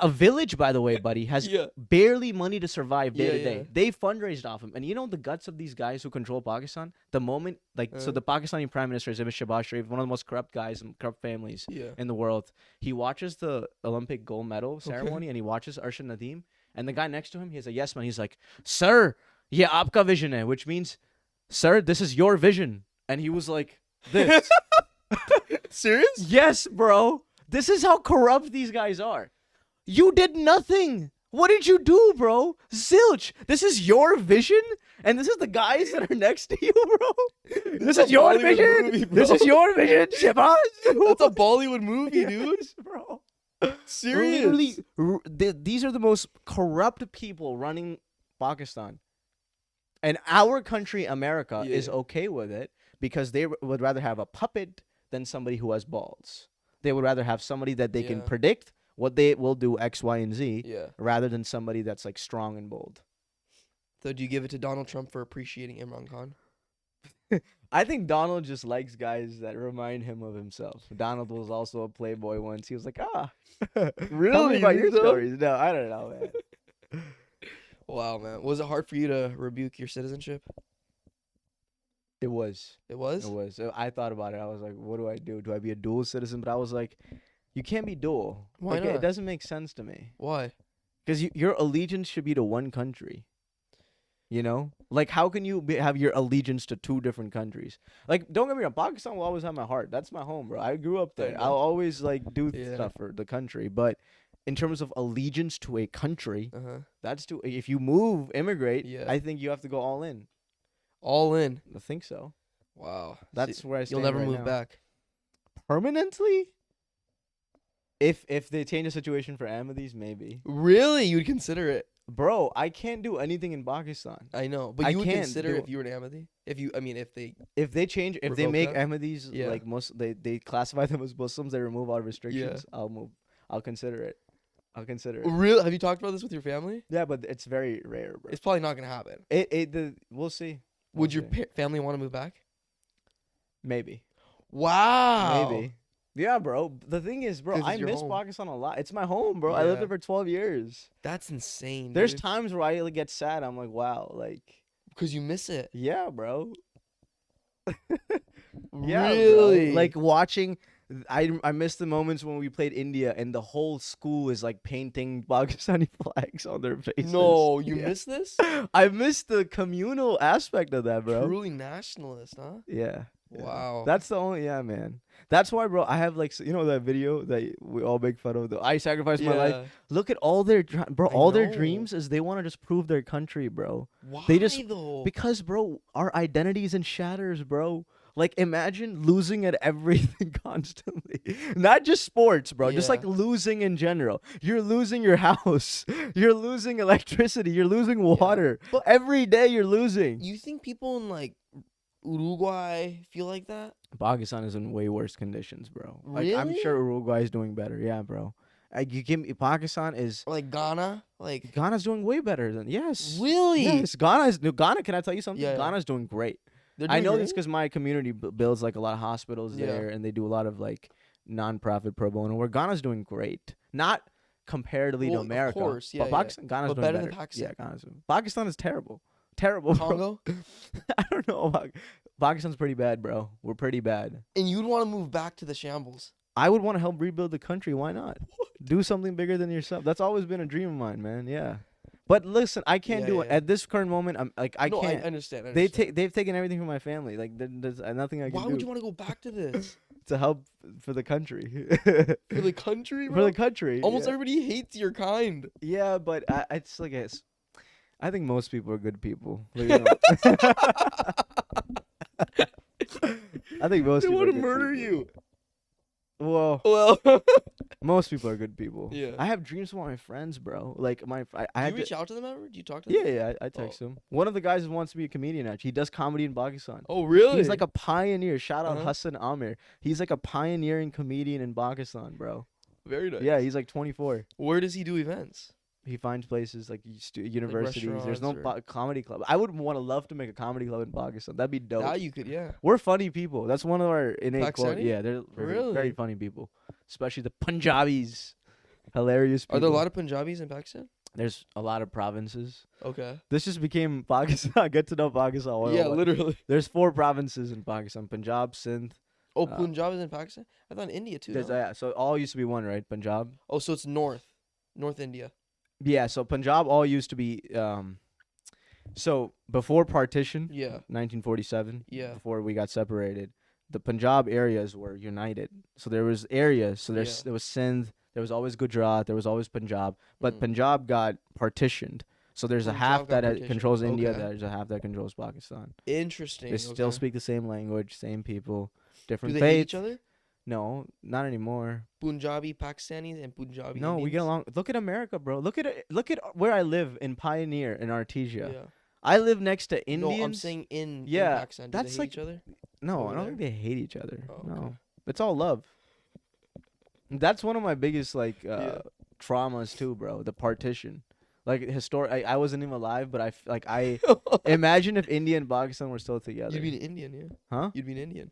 Speaker 1: a village, by the way, buddy, has
Speaker 2: Yeah.
Speaker 1: barely money to survive day to
Speaker 2: Yeah,
Speaker 1: day.
Speaker 2: yeah.
Speaker 1: They fundraised off him, and the guts of these guys who control Pakistan. The moment, so the Pakistani Prime Minister is Shehbaz Sharif, one of the most corrupt guys and corrupt families
Speaker 2: Yeah.
Speaker 1: in the world. He watches the Olympic gold medal ceremony, and he watches Arshad Nadeem, and the guy next to him, he's a yes man. He's like, "Sir, ye aapka vision hai," which means, "Sir, this is your vision." And he was like, "This."
Speaker 2: Serious?
Speaker 1: Yes, bro. This is how corrupt these guys are. You did nothing. What did you do, bro? Zilch. This is your vision? And this is the guys that are next to you, bro? This is
Speaker 2: a
Speaker 1: your
Speaker 2: Bollywood
Speaker 1: vision?
Speaker 2: movie,
Speaker 1: This
Speaker 2: bro.
Speaker 1: is your vision, Shehbaz?
Speaker 2: That's a Bollywood movie, dude.
Speaker 1: Yes, bro.
Speaker 2: Serious?
Speaker 1: Literally, these are the most corrupt people running Pakistan. And our country, America, is
Speaker 2: Yeah.
Speaker 1: okay with it because they would rather have a puppet than somebody who has balls. They would rather have somebody that they can
Speaker 2: Yeah.
Speaker 1: predict what they will do X, Y, and Z
Speaker 2: Yeah.
Speaker 1: rather than somebody that's like strong and bold.
Speaker 2: So do you give it to Donald Trump for appreciating Imran Khan?
Speaker 1: I think Donald just likes guys that remind him of himself. Donald was also a playboy once. He was like, tell me
Speaker 2: Really?
Speaker 1: about
Speaker 2: You
Speaker 1: your
Speaker 2: think so?
Speaker 1: stories. No, I don't know, man.
Speaker 2: Wow, man. Was it hard for you to rebuke your citizenship?
Speaker 1: It was.
Speaker 2: It was?
Speaker 1: It was. I thought about it. I was like, what do I do? Do I be a dual citizen? But I was like, you can't be dual.
Speaker 2: Why
Speaker 1: Like,
Speaker 2: not?
Speaker 1: It doesn't make sense to me.
Speaker 2: Why?
Speaker 1: Because your allegiance should be to one country. You know? Like, how can you have your allegiance to two different countries? Like, don't get me wrong. Pakistan will always have my heart. That's my home, bro. I grew up there.
Speaker 2: know.
Speaker 1: I'll always, like, do
Speaker 2: Yeah.
Speaker 1: stuff for the country. But in terms of allegiance to a country,
Speaker 2: Uh-huh.
Speaker 1: that's to... If you move, immigrate,
Speaker 2: Yeah.
Speaker 1: I think you have to go all in.
Speaker 2: All in.
Speaker 1: I think so.
Speaker 2: Wow.
Speaker 1: That's
Speaker 2: So
Speaker 1: where I
Speaker 2: you'll
Speaker 1: stand
Speaker 2: never
Speaker 1: right
Speaker 2: move
Speaker 1: now.
Speaker 2: back.
Speaker 1: Permanently? If they change the situation for Ahmadis, maybe.
Speaker 2: Really? You would consider it?
Speaker 1: Bro, I can't do anything in Pakistan.
Speaker 2: I know, but
Speaker 1: I
Speaker 2: you would
Speaker 1: can't
Speaker 2: consider
Speaker 1: do
Speaker 2: if you were an Ahmadi? If they
Speaker 1: If they change, if they
Speaker 2: Revoke
Speaker 1: make
Speaker 2: that?
Speaker 1: Ahmadis
Speaker 2: Yeah.
Speaker 1: like they classify them as Muslims, they remove all restrictions. I'll move. I'll consider it. I'll consider it.
Speaker 2: Really? Have you talked about this with your family?
Speaker 1: Yeah, but it's very rare, bro.
Speaker 2: It's probably not gonna happen.
Speaker 1: We'll see.
Speaker 2: Would
Speaker 1: We'll
Speaker 2: your
Speaker 1: see.
Speaker 2: family want to move back?
Speaker 1: Maybe.
Speaker 2: Wow.
Speaker 1: Maybe. Yeah, bro. The thing is, bro,
Speaker 2: 'Cause
Speaker 1: I
Speaker 2: it's your
Speaker 1: miss
Speaker 2: home.
Speaker 1: Pakistan a lot. It's my home, bro. I lived
Speaker 2: Yeah.
Speaker 1: there for 12 years.
Speaker 2: That's insane,
Speaker 1: There's
Speaker 2: dude.
Speaker 1: times where I like, get sad. I'm like, wow, like,
Speaker 2: Because you miss it.
Speaker 1: yeah, bro. Yeah, bro.
Speaker 2: Really?
Speaker 1: Like watching, I miss the moments when we played India and the whole school is like painting Pakistani flags on their faces.
Speaker 2: No, you
Speaker 1: Yeah.
Speaker 2: miss this?
Speaker 1: I miss the communal aspect of that, bro.
Speaker 2: Truly nationalist, huh?
Speaker 1: Yeah. Yeah.
Speaker 2: Wow.
Speaker 1: That's the only, yeah, man. That's why, bro. I have like, you know, that video that we all make fun of. I sacrificed my life.
Speaker 2: Yeah.
Speaker 1: Look at all their, bro.
Speaker 2: I
Speaker 1: All their
Speaker 2: know.
Speaker 1: dreams is they want to just prove their country, bro.
Speaker 2: Why
Speaker 1: They just
Speaker 2: though?
Speaker 1: because, bro, our identities in shatters, bro. Like imagine losing at everything constantly. Not just sports, bro. Just like
Speaker 2: Yeah.
Speaker 1: losing in general. You're losing your house. You're losing electricity. You're losing water.
Speaker 2: But-
Speaker 1: Every day you're losing.
Speaker 2: You think people in like Uruguay feel like that?
Speaker 1: Pakistan is in way worse conditions, bro. Like I'm
Speaker 2: Really?
Speaker 1: sure Uruguay is doing better. Yeah, bro. You give me Pakistan is
Speaker 2: Or like Ghana? Like
Speaker 1: Ghana's doing way better than yes.
Speaker 2: really?
Speaker 1: Yes, Ghana. Can I tell you something?
Speaker 2: Yeah.
Speaker 1: Ghana's doing great.
Speaker 2: They're
Speaker 1: I
Speaker 2: doing
Speaker 1: know
Speaker 2: great?
Speaker 1: this because my community builds like a lot of hospitals
Speaker 2: Yeah.
Speaker 1: there, and they do a lot of like non-profit pro bono. Where Ghana's doing great, not comparatively
Speaker 2: Well,
Speaker 1: to
Speaker 2: of
Speaker 1: America,
Speaker 2: course, yeah,
Speaker 1: but
Speaker 2: yeah.
Speaker 1: Pakistan, Ghana's
Speaker 2: But
Speaker 1: doing
Speaker 2: better
Speaker 1: better.
Speaker 2: than Pakistan.
Speaker 1: Yeah, Pakistan is terrible, terrible. Bro.
Speaker 2: Congo?
Speaker 1: I don't know. Pakistan's pretty bad, bro. We're pretty bad.
Speaker 2: And you'd want to move back to the shambles.
Speaker 1: I would want to help rebuild the country. Why not? Do something bigger than yourself. That's always been a dream of mine, man. Yeah. But listen, I can't
Speaker 2: Yeah,
Speaker 1: do it
Speaker 2: yeah.
Speaker 1: at this current moment. I'm like I
Speaker 2: No,
Speaker 1: can't.
Speaker 2: I understand. I
Speaker 1: They
Speaker 2: understand.
Speaker 1: they've taken everything from my family. Like there's nothing I can
Speaker 2: Why
Speaker 1: do
Speaker 2: would you want to go back to this?
Speaker 1: to help for the country.
Speaker 2: For the country,
Speaker 1: For
Speaker 2: bro?
Speaker 1: the country.
Speaker 2: Almost
Speaker 1: yeah.
Speaker 2: everybody hates your kind.
Speaker 1: Yeah, but it's like I think most people are good people. Like, you know. I think most
Speaker 2: They
Speaker 1: people
Speaker 2: want
Speaker 1: are
Speaker 2: to
Speaker 1: good
Speaker 2: murder
Speaker 1: people.
Speaker 2: you.
Speaker 1: Well,
Speaker 2: Well,
Speaker 1: most people are good people.
Speaker 2: Yeah.
Speaker 1: I have dreams about my friends, bro. Like I
Speaker 2: do
Speaker 1: had
Speaker 2: you
Speaker 1: to,
Speaker 2: reach out to them ever? Do you talk to them?
Speaker 1: yeah, I text him. One of the guys wants to be a comedian. Actually, he does comedy in Pakistan.
Speaker 2: Oh, really?
Speaker 1: He's like a pioneer. Shout out
Speaker 2: Uh-huh.
Speaker 1: Hassan Amir. He's like a pioneering comedian in Pakistan, bro.
Speaker 2: Very nice.
Speaker 1: Yeah, he's like 24.
Speaker 2: Where does he do events?
Speaker 1: He finds places like universities. There's no
Speaker 2: restaurants or-
Speaker 1: comedy club. I would love to make a comedy club in Pakistan. That'd be dope.
Speaker 2: Now you could, yeah.
Speaker 1: We're funny people. That's one of our innate qualities.
Speaker 2: Pakistani?
Speaker 1: Yeah, they're very
Speaker 2: Really?
Speaker 1: funny people, especially the Punjabis. Hilarious people.
Speaker 2: Are there a lot of Punjabis in Pakistan?
Speaker 1: There's a lot of provinces.
Speaker 2: Okay.
Speaker 1: This just became Pakistan. Get to know Pakistan. 101.
Speaker 2: Yeah, literally.
Speaker 1: There's 4 provinces in Pakistan: Punjab, Sindh.
Speaker 2: Oh, Punjab is in Pakistan? I thought in India too.
Speaker 1: There's
Speaker 2: no?
Speaker 1: so all used to be one, right? Punjab.
Speaker 2: Oh, so it's North India.
Speaker 1: Yeah, so Punjab all used to be. So before partition,
Speaker 2: Yeah.
Speaker 1: 1947.
Speaker 2: Yeah.
Speaker 1: Before we got separated, the Punjab areas were united. So there was areas. So
Speaker 2: Yeah.
Speaker 1: there was Sindh. There was always Gujarat. There was always Punjab. But
Speaker 2: Mm.
Speaker 1: Punjab got partitioned. So there's a
Speaker 2: Punjab
Speaker 1: half
Speaker 2: got
Speaker 1: that
Speaker 2: partitioned.
Speaker 1: controls India.
Speaker 2: Okay.
Speaker 1: There's a half that controls Pakistan.
Speaker 2: Interesting.
Speaker 1: They still
Speaker 2: okay.
Speaker 1: speak the same language, same people,
Speaker 2: Do
Speaker 1: different
Speaker 2: they
Speaker 1: faith.
Speaker 2: hate each other?
Speaker 1: No, not anymore.
Speaker 2: Punjabi Pakistanis and Punjabi
Speaker 1: No, we get
Speaker 2: Indians?
Speaker 1: along. Look at America, bro. Look at where I live in Pioneer in Artesia.
Speaker 2: Yeah.
Speaker 1: I live next to Indians.
Speaker 2: No, I'm saying in
Speaker 1: Yeah,
Speaker 2: Pakistan. Do
Speaker 1: that's
Speaker 2: they hate
Speaker 1: like-
Speaker 2: each other?
Speaker 1: No,
Speaker 2: over
Speaker 1: I don't
Speaker 2: there.
Speaker 1: think they hate each other.
Speaker 2: Oh,
Speaker 1: No,
Speaker 2: okay.
Speaker 1: it's all love. That's one of my biggest
Speaker 2: Yeah.
Speaker 1: traumas too, bro. The partition, like I wasn't even alive, but I imagine if India and Pakistan were still together.
Speaker 2: You'd be an Indian, yeah.
Speaker 1: Huh?
Speaker 2: You'd be an Indian.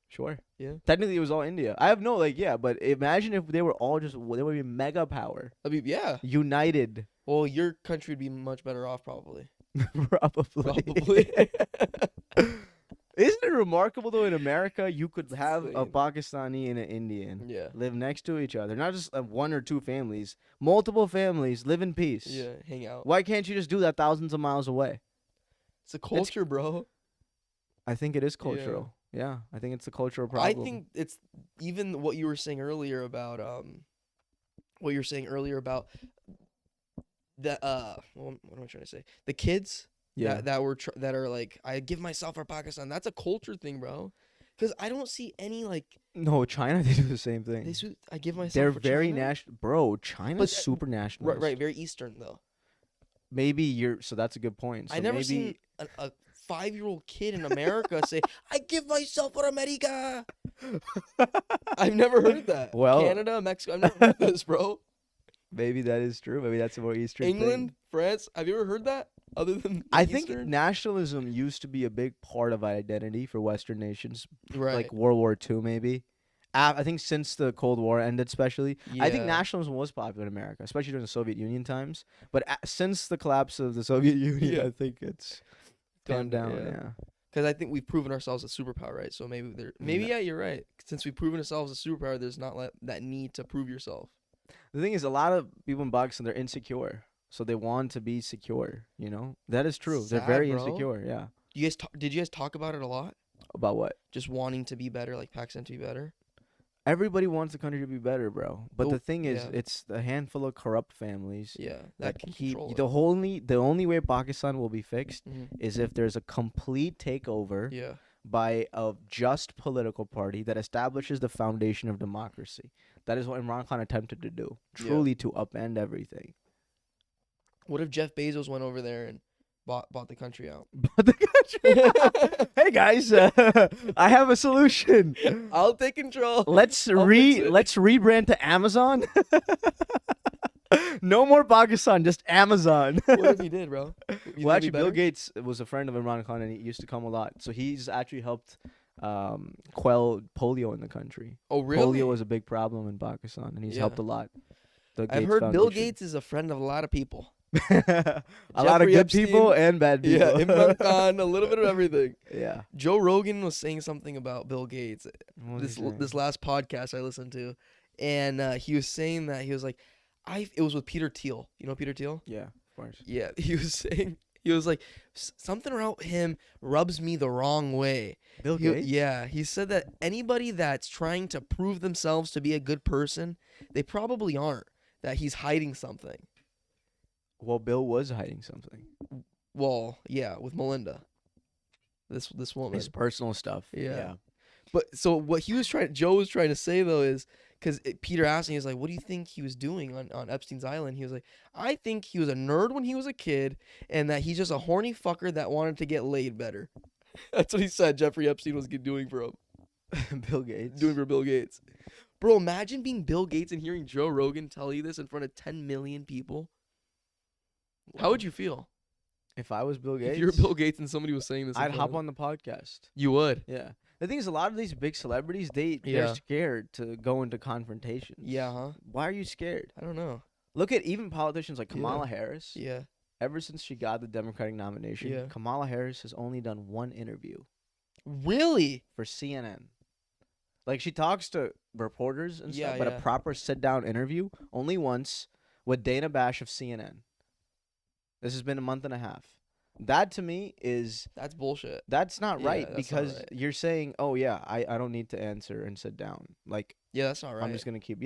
Speaker 1: Sure.
Speaker 2: Yeah.
Speaker 1: Technically, it was all India. I have no but imagine if they were all they would be mega power,
Speaker 2: I mean, yeah.
Speaker 1: united,
Speaker 2: Well, your country would be much better off, probably.
Speaker 1: probably.
Speaker 2: Probably.
Speaker 1: Isn't it remarkable though? In America, you could have a
Speaker 2: insane.
Speaker 1: Pakistani and an Indian
Speaker 2: Yeah.
Speaker 1: live next to each other, not just 1 or 2 families, multiple families live in peace.
Speaker 2: Yeah. Hang out.
Speaker 1: Why can't you just do that thousands of miles away?
Speaker 2: It's a culture, bro.
Speaker 1: I think it is cultural. Yeah, I think it's a cultural problem.
Speaker 2: I think it's even what you were saying earlier about that what am I trying to say? The kids
Speaker 1: yeah.
Speaker 2: that are like, I give myself for Pakistan. That's a culture thing, bro. Cuz I don't see any like
Speaker 1: No, China they do the same thing.
Speaker 2: I give myself
Speaker 1: They're
Speaker 2: for
Speaker 1: very
Speaker 2: China?
Speaker 1: national, bro. China's
Speaker 2: But,
Speaker 1: super national.
Speaker 2: Right, very eastern though.
Speaker 1: Maybe you're. So that's a good point. So
Speaker 2: I never
Speaker 1: maybe,
Speaker 2: seen a 5-year-old kid in America say, "I give myself for America." I've never heard that.
Speaker 1: Well-
Speaker 2: Canada, Mexico, I've never heard this, bro.
Speaker 1: Maybe that is true. Maybe that's a more Eastern thing.
Speaker 2: England, France, have you ever heard that? Other than
Speaker 1: I think
Speaker 2: Eastern?
Speaker 1: nationalism used to be a big part of identity for Western nations,
Speaker 2: Right.
Speaker 1: like World War II, maybe. I think since the Cold War ended, especially, I think
Speaker 2: Yeah.
Speaker 1: nationalism was popular in America, especially during the Soviet Union times. But since the collapse of the Soviet Union,
Speaker 2: Yeah.
Speaker 1: I think it's
Speaker 2: Gone
Speaker 1: tamped down.
Speaker 2: yeah.
Speaker 1: Yeah.
Speaker 2: Because I think we've proven ourselves a superpower, right? So maybe
Speaker 1: No.
Speaker 2: yeah, you're right. Since we've proven ourselves a superpower, there's not that need to prove yourself.
Speaker 1: The thing is, a lot of people in Pakistan, they're insecure, so they want to be secure. You know, that is true. They're
Speaker 2: Sad,
Speaker 1: very
Speaker 2: bro.
Speaker 1: insecure. Yeah.
Speaker 2: Did you guys talk about it a lot?
Speaker 1: About what?
Speaker 2: Just wanting to be better, like Pakistan to be better.
Speaker 1: Everybody wants the country to be better, bro. But
Speaker 2: Oh,
Speaker 1: the thing is,
Speaker 2: yeah.
Speaker 1: it's a handful of corrupt families
Speaker 2: Yeah,
Speaker 1: that
Speaker 2: can
Speaker 1: keep
Speaker 2: control it.
Speaker 1: the only way Pakistan will be fixed
Speaker 2: Mhm.
Speaker 1: is if there's a complete takeover
Speaker 2: Yeah.
Speaker 1: by a just political party that establishes the foundation of democracy. That is what Imran Khan attempted to do,
Speaker 2: Yeah.
Speaker 1: truly to upend everything.
Speaker 2: What if Jeff Bezos went over there and bought the country out?
Speaker 1: But the country, hey guys, I have a solution.
Speaker 2: I'll take control.
Speaker 1: Let's
Speaker 2: I'll fix it.
Speaker 1: let's rebrand to Amazon. No more Pakistan, just Amazon.
Speaker 2: What if he did, bro? You think
Speaker 1: Well,
Speaker 2: it'd be
Speaker 1: actually, Bill
Speaker 2: better?
Speaker 1: Gates was a friend of Imran Khan, and he used to come a lot. So he's actually helped quell polio in the country.
Speaker 2: Oh, really?
Speaker 1: Polio was a big problem in Pakistan, and he's
Speaker 2: Yeah.
Speaker 1: helped a lot. The
Speaker 2: I've
Speaker 1: Gates
Speaker 2: heard Bill
Speaker 1: Foundation.
Speaker 2: Gates is a friend of a lot of people.
Speaker 1: A lot of
Speaker 2: Jeffrey
Speaker 1: good people
Speaker 2: Epstein.
Speaker 1: and bad people.
Speaker 2: Yeah, Imran Khan, a little bit of everything.
Speaker 1: Yeah.
Speaker 2: Joe Rogan was saying something about Bill Gates
Speaker 1: What was he saying?
Speaker 2: this last podcast I listened to, and he was saying that he was like, it was with Peter Thiel. You know Peter Thiel?
Speaker 1: Yeah, of course.
Speaker 2: Yeah, he was saying he was like something about him rubs me the wrong way.
Speaker 1: Bill Gates.
Speaker 2: Yeah, he said that anybody that's trying to prove themselves to be a good person, they probably aren't. That he's hiding something.
Speaker 1: Well, Bill was hiding something.
Speaker 2: Well, yeah, with Melinda, this woman.
Speaker 1: His personal stuff.
Speaker 2: Yeah. But so what Joe was trying to say though is, because Peter asked me, he was like, what do you think he was doing on Epstein's Island? He was like, I think he was a nerd when he was a kid, and that he's just a horny fucker that wanted to get laid better. That's what he said Jeffrey Epstein was doing for him.
Speaker 1: Bill Gates.
Speaker 2: Doing for Bill Gates. Bro, imagine being Bill Gates and hearing Joe Rogan tell you this in front of 10 million people. How would you feel?
Speaker 1: If I was Bill Gates,
Speaker 2: If you're Bill Gates and somebody was saying this in
Speaker 1: I'd
Speaker 2: front
Speaker 1: hop
Speaker 2: of
Speaker 1: on the podcast.
Speaker 2: You would?
Speaker 1: Yeah. The thing is, a lot of these big celebrities, they're
Speaker 2: Yeah.
Speaker 1: scared to go into confrontations.
Speaker 2: Yeah, huh?
Speaker 1: Why are you scared?
Speaker 2: I don't know.
Speaker 1: Look at even politicians like
Speaker 2: Yeah.
Speaker 1: Kamala Harris.
Speaker 2: Yeah.
Speaker 1: Ever since she got the Democratic nomination,
Speaker 2: Yeah.
Speaker 1: Kamala Harris has only done one interview
Speaker 2: Really?
Speaker 1: for CNN. Like, she talks to reporters and
Speaker 2: Yeah,
Speaker 1: stuff, but
Speaker 2: yeah.
Speaker 1: a proper sit-down interview only once with Dana Bash of CNN. This has been a month and a half. That to me is
Speaker 2: That's bullshit.
Speaker 1: that's not
Speaker 2: Yeah,
Speaker 1: right
Speaker 2: that's not
Speaker 1: because
Speaker 2: right.
Speaker 1: you're saying, "Oh yeah, I don't need to answer and sit down." Like,
Speaker 2: Yeah, that's not right.
Speaker 1: I'm just gonna keep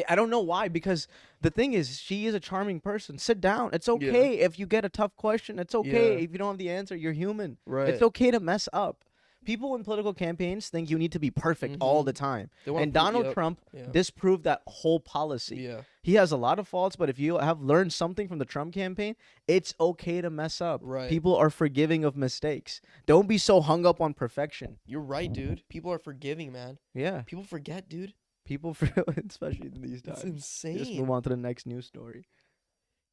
Speaker 1: I don't know why, because the thing is, she is a charming person. Sit down. It's okay if you get a tough question. It's okay
Speaker 2: Yeah.
Speaker 1: if you don't have the answer. You're human.
Speaker 2: Right.
Speaker 1: It's okay to mess up. People in political campaigns think you need to be perfect all the time.
Speaker 2: They wanna
Speaker 1: And
Speaker 2: prove-
Speaker 1: Donald
Speaker 2: yep,
Speaker 1: Trump
Speaker 2: yeah.
Speaker 1: disproved that whole policy.
Speaker 2: Yeah.
Speaker 1: He has a lot of faults, but if you have learned something from the Trump campaign, it's okay to mess up.
Speaker 2: Right.
Speaker 1: People are forgiving of mistakes. Don't be so hung up on perfection.
Speaker 2: You're right, dude. People are forgiving, man.
Speaker 1: Yeah.
Speaker 2: People forget, dude.
Speaker 1: People, especially in these times.
Speaker 2: It's
Speaker 1: Just
Speaker 2: insane.
Speaker 1: move on to the next news story.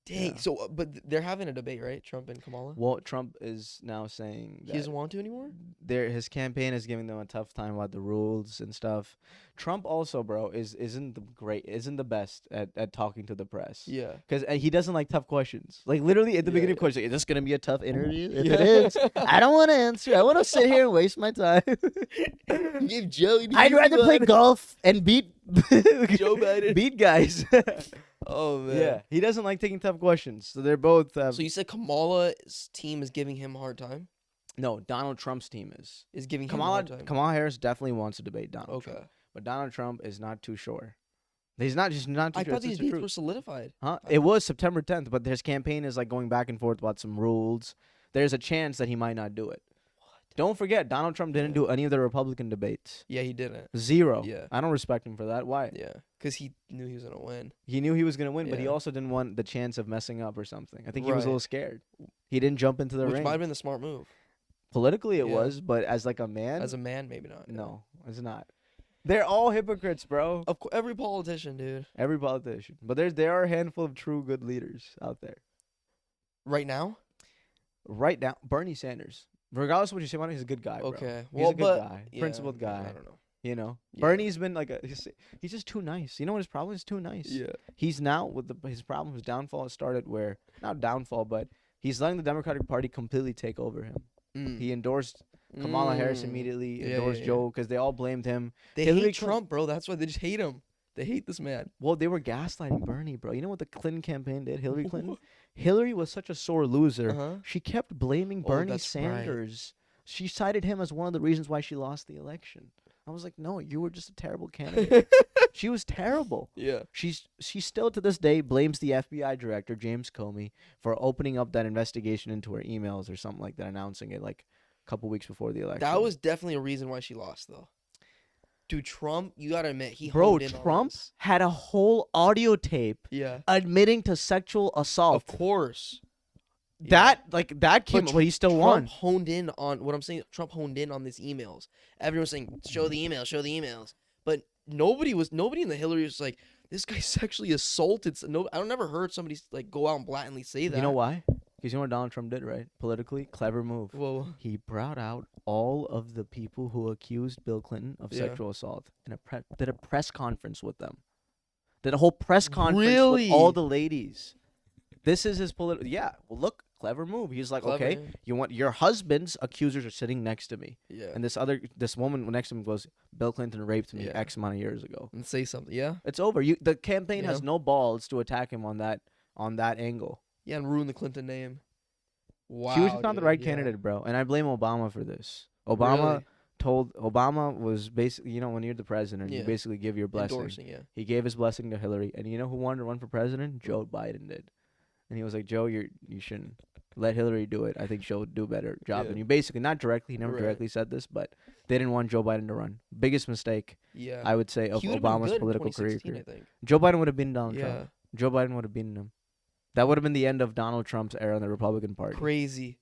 Speaker 2: Dang.
Speaker 1: Yeah.
Speaker 2: So, but they're having a debate, right? Trump and Kamala.
Speaker 1: Well, Trump is now saying
Speaker 2: He
Speaker 1: that
Speaker 2: doesn't want to anymore.
Speaker 1: his campaign is giving them a tough time about the rules and stuff. Trump also, bro, isn't the best at talking to the press.
Speaker 2: Yeah.
Speaker 1: Because he doesn't like tough questions. Like, literally at the
Speaker 2: Yeah,
Speaker 1: beginning of
Speaker 2: yeah.
Speaker 1: question, is this gonna be a tough interview? If
Speaker 2: Yeah.
Speaker 1: it is, I don't want to answer. I want to sit here and waste my time.
Speaker 2: Give Joe.
Speaker 1: I'd rather play golf and beat
Speaker 2: Joe Biden.
Speaker 1: beat guys.
Speaker 2: Oh man.
Speaker 1: Yeah, he doesn't like taking tough questions. So they're both.
Speaker 2: So you said Kamala's team is giving him a hard time?
Speaker 1: No, Donald Trump's team is.
Speaker 2: Is giving him a hard time?
Speaker 1: Kamala Harris definitely wants to debate Donald
Speaker 2: Okay.
Speaker 1: Trump, but Donald Trump is not too sure. He's not just not too
Speaker 2: I
Speaker 1: sure.
Speaker 2: thought
Speaker 1: It's
Speaker 2: these
Speaker 1: just the
Speaker 2: dates
Speaker 1: truth.
Speaker 2: were solidified.
Speaker 1: Huh?
Speaker 2: I
Speaker 1: It
Speaker 2: thought-
Speaker 1: was September 10th, but his campaign is like going back and forth about some rules. There's a chance that he might not do it. Don't forget, Donald Trump didn't do any of the Republican debates.
Speaker 2: Yeah, he didn't.
Speaker 1: Zero.
Speaker 2: Yeah.
Speaker 1: I don't respect him for that. Why?
Speaker 2: Yeah, because he knew he was gonna win.
Speaker 1: He knew he was going to win, but he
Speaker 2: Yeah.
Speaker 1: also didn't want the chance of messing up or something. I think he was a
Speaker 2: Right.
Speaker 1: little scared. He didn't jump into the
Speaker 2: Which
Speaker 1: ring.
Speaker 2: might have been the smart move.
Speaker 1: Politically, it
Speaker 2: Yeah.
Speaker 1: was, but as like a man,
Speaker 2: As a man, maybe not. yeah.
Speaker 1: no, it's not. They're all hypocrites, bro.
Speaker 2: Of course, every politician, dude.
Speaker 1: Every politician, but there are a handful of true good leaders out there.
Speaker 2: Right now.
Speaker 1: Right now, Bernie Sanders. Regardless of what you say about him, he's a good guy, bro.
Speaker 2: Okay.
Speaker 1: He's
Speaker 2: Well,
Speaker 1: a good
Speaker 2: but
Speaker 1: guy,
Speaker 2: yeah,
Speaker 1: principled guy.
Speaker 2: I don't know.
Speaker 1: You know,
Speaker 2: Yeah.
Speaker 1: Bernie's been like he's just too nice. You know what his problem is? Too nice.
Speaker 2: Yeah.
Speaker 1: He's now with his problem. His downfall started where not downfall, but he's letting the Democratic Party completely take over him.
Speaker 2: Mm.
Speaker 1: He endorsed Kamala Harris
Speaker 2: Mm.
Speaker 1: immediately.
Speaker 2: Yeah,
Speaker 1: Endorsed
Speaker 2: yeah,
Speaker 1: Joe because they all blamed him.
Speaker 2: They
Speaker 1: Hillary
Speaker 2: hate Trump, bro. That's why they just hate him. They hate this man.
Speaker 1: Well, they were gaslighting Bernie, bro. You know what the Clinton campaign did? Hillary Clinton. Hillary was such a sore loser.
Speaker 2: Uh-huh.
Speaker 1: She kept blaming
Speaker 2: Oh,
Speaker 1: Bernie
Speaker 2: that's right.
Speaker 1: Sanders. She cited him as one of the reasons why she lost the election. I was like, no, you were just a terrible candidate. She was terrible.
Speaker 2: Yeah.
Speaker 1: She still to this day blames the FBI director James Comey for opening up that investigation into her emails or something like that, announcing it like a couple weeks before the election.
Speaker 2: That was definitely a reason why she lost, though. Dude, Trump, you gotta admit, he
Speaker 1: Bro,
Speaker 2: honed in on
Speaker 1: Trump
Speaker 2: this.
Speaker 1: had a whole audio tape
Speaker 2: Yeah.
Speaker 1: admitting to sexual assault.
Speaker 2: Of course.
Speaker 1: That came,
Speaker 2: But
Speaker 1: but he still
Speaker 2: Trump
Speaker 1: won.
Speaker 2: honed in on what I'm saying. Trump honed in on these emails. Everyone's saying, "Show the emails, show the emails," but nobody in the Hillary was like, "This guy sexually assaulted." No, I don't never heard somebody like go out and blatantly say that.
Speaker 1: You know why? Because you know what Donald Trump did, right? Politically, clever move.
Speaker 2: Whoa.
Speaker 1: He brought out all of the people who accused Bill Clinton of
Speaker 2: Yeah.
Speaker 1: sexual assault and did a press conference with them. Did a whole press conference
Speaker 2: Really?
Speaker 1: with all the ladies. This is his political. Yeah. Well, look, clever move. He's like,
Speaker 2: Clever,
Speaker 1: okay,
Speaker 2: yeah.
Speaker 1: you want your husband's accusers are sitting next to me,
Speaker 2: Yeah.
Speaker 1: and this woman next to him goes, Bill Clinton raped me
Speaker 2: Yeah.
Speaker 1: X amount of years ago.
Speaker 2: And say something. Yeah.
Speaker 1: It's over. The campaign has
Speaker 2: Yeah.
Speaker 1: no balls to attack him on that angle.
Speaker 2: Yeah, and ruin the Clinton name. Wow.
Speaker 1: She was just not the
Speaker 2: dude,
Speaker 1: right
Speaker 2: yeah.
Speaker 1: candidate, bro. And I blame Obama for this. Obama was basically, you know, when you're the president, you
Speaker 2: Yeah.
Speaker 1: basically give your blessing.
Speaker 2: Endorsing, yeah.
Speaker 1: He gave his blessing to Hillary, and you know who wanted to run for president? Joe Biden did. And he was like, Joe, you shouldn't let Hillary do it. I think she'll do a better job
Speaker 2: Yeah.
Speaker 1: than you. Basically, not directly. He never
Speaker 2: Right.
Speaker 1: directly said this, but they didn't want Joe Biden to run. Biggest mistake,
Speaker 2: Yeah.
Speaker 1: I would say, of
Speaker 2: He would've been
Speaker 1: Obama's
Speaker 2: good in
Speaker 1: political career.
Speaker 2: 2016, I think.
Speaker 1: Joe Biden would have beaten Donald
Speaker 2: Yeah.
Speaker 1: Trump. Joe Biden would have beaten him. That would have been the end of Donald Trump's era in the Republican Party.
Speaker 2: Crazy.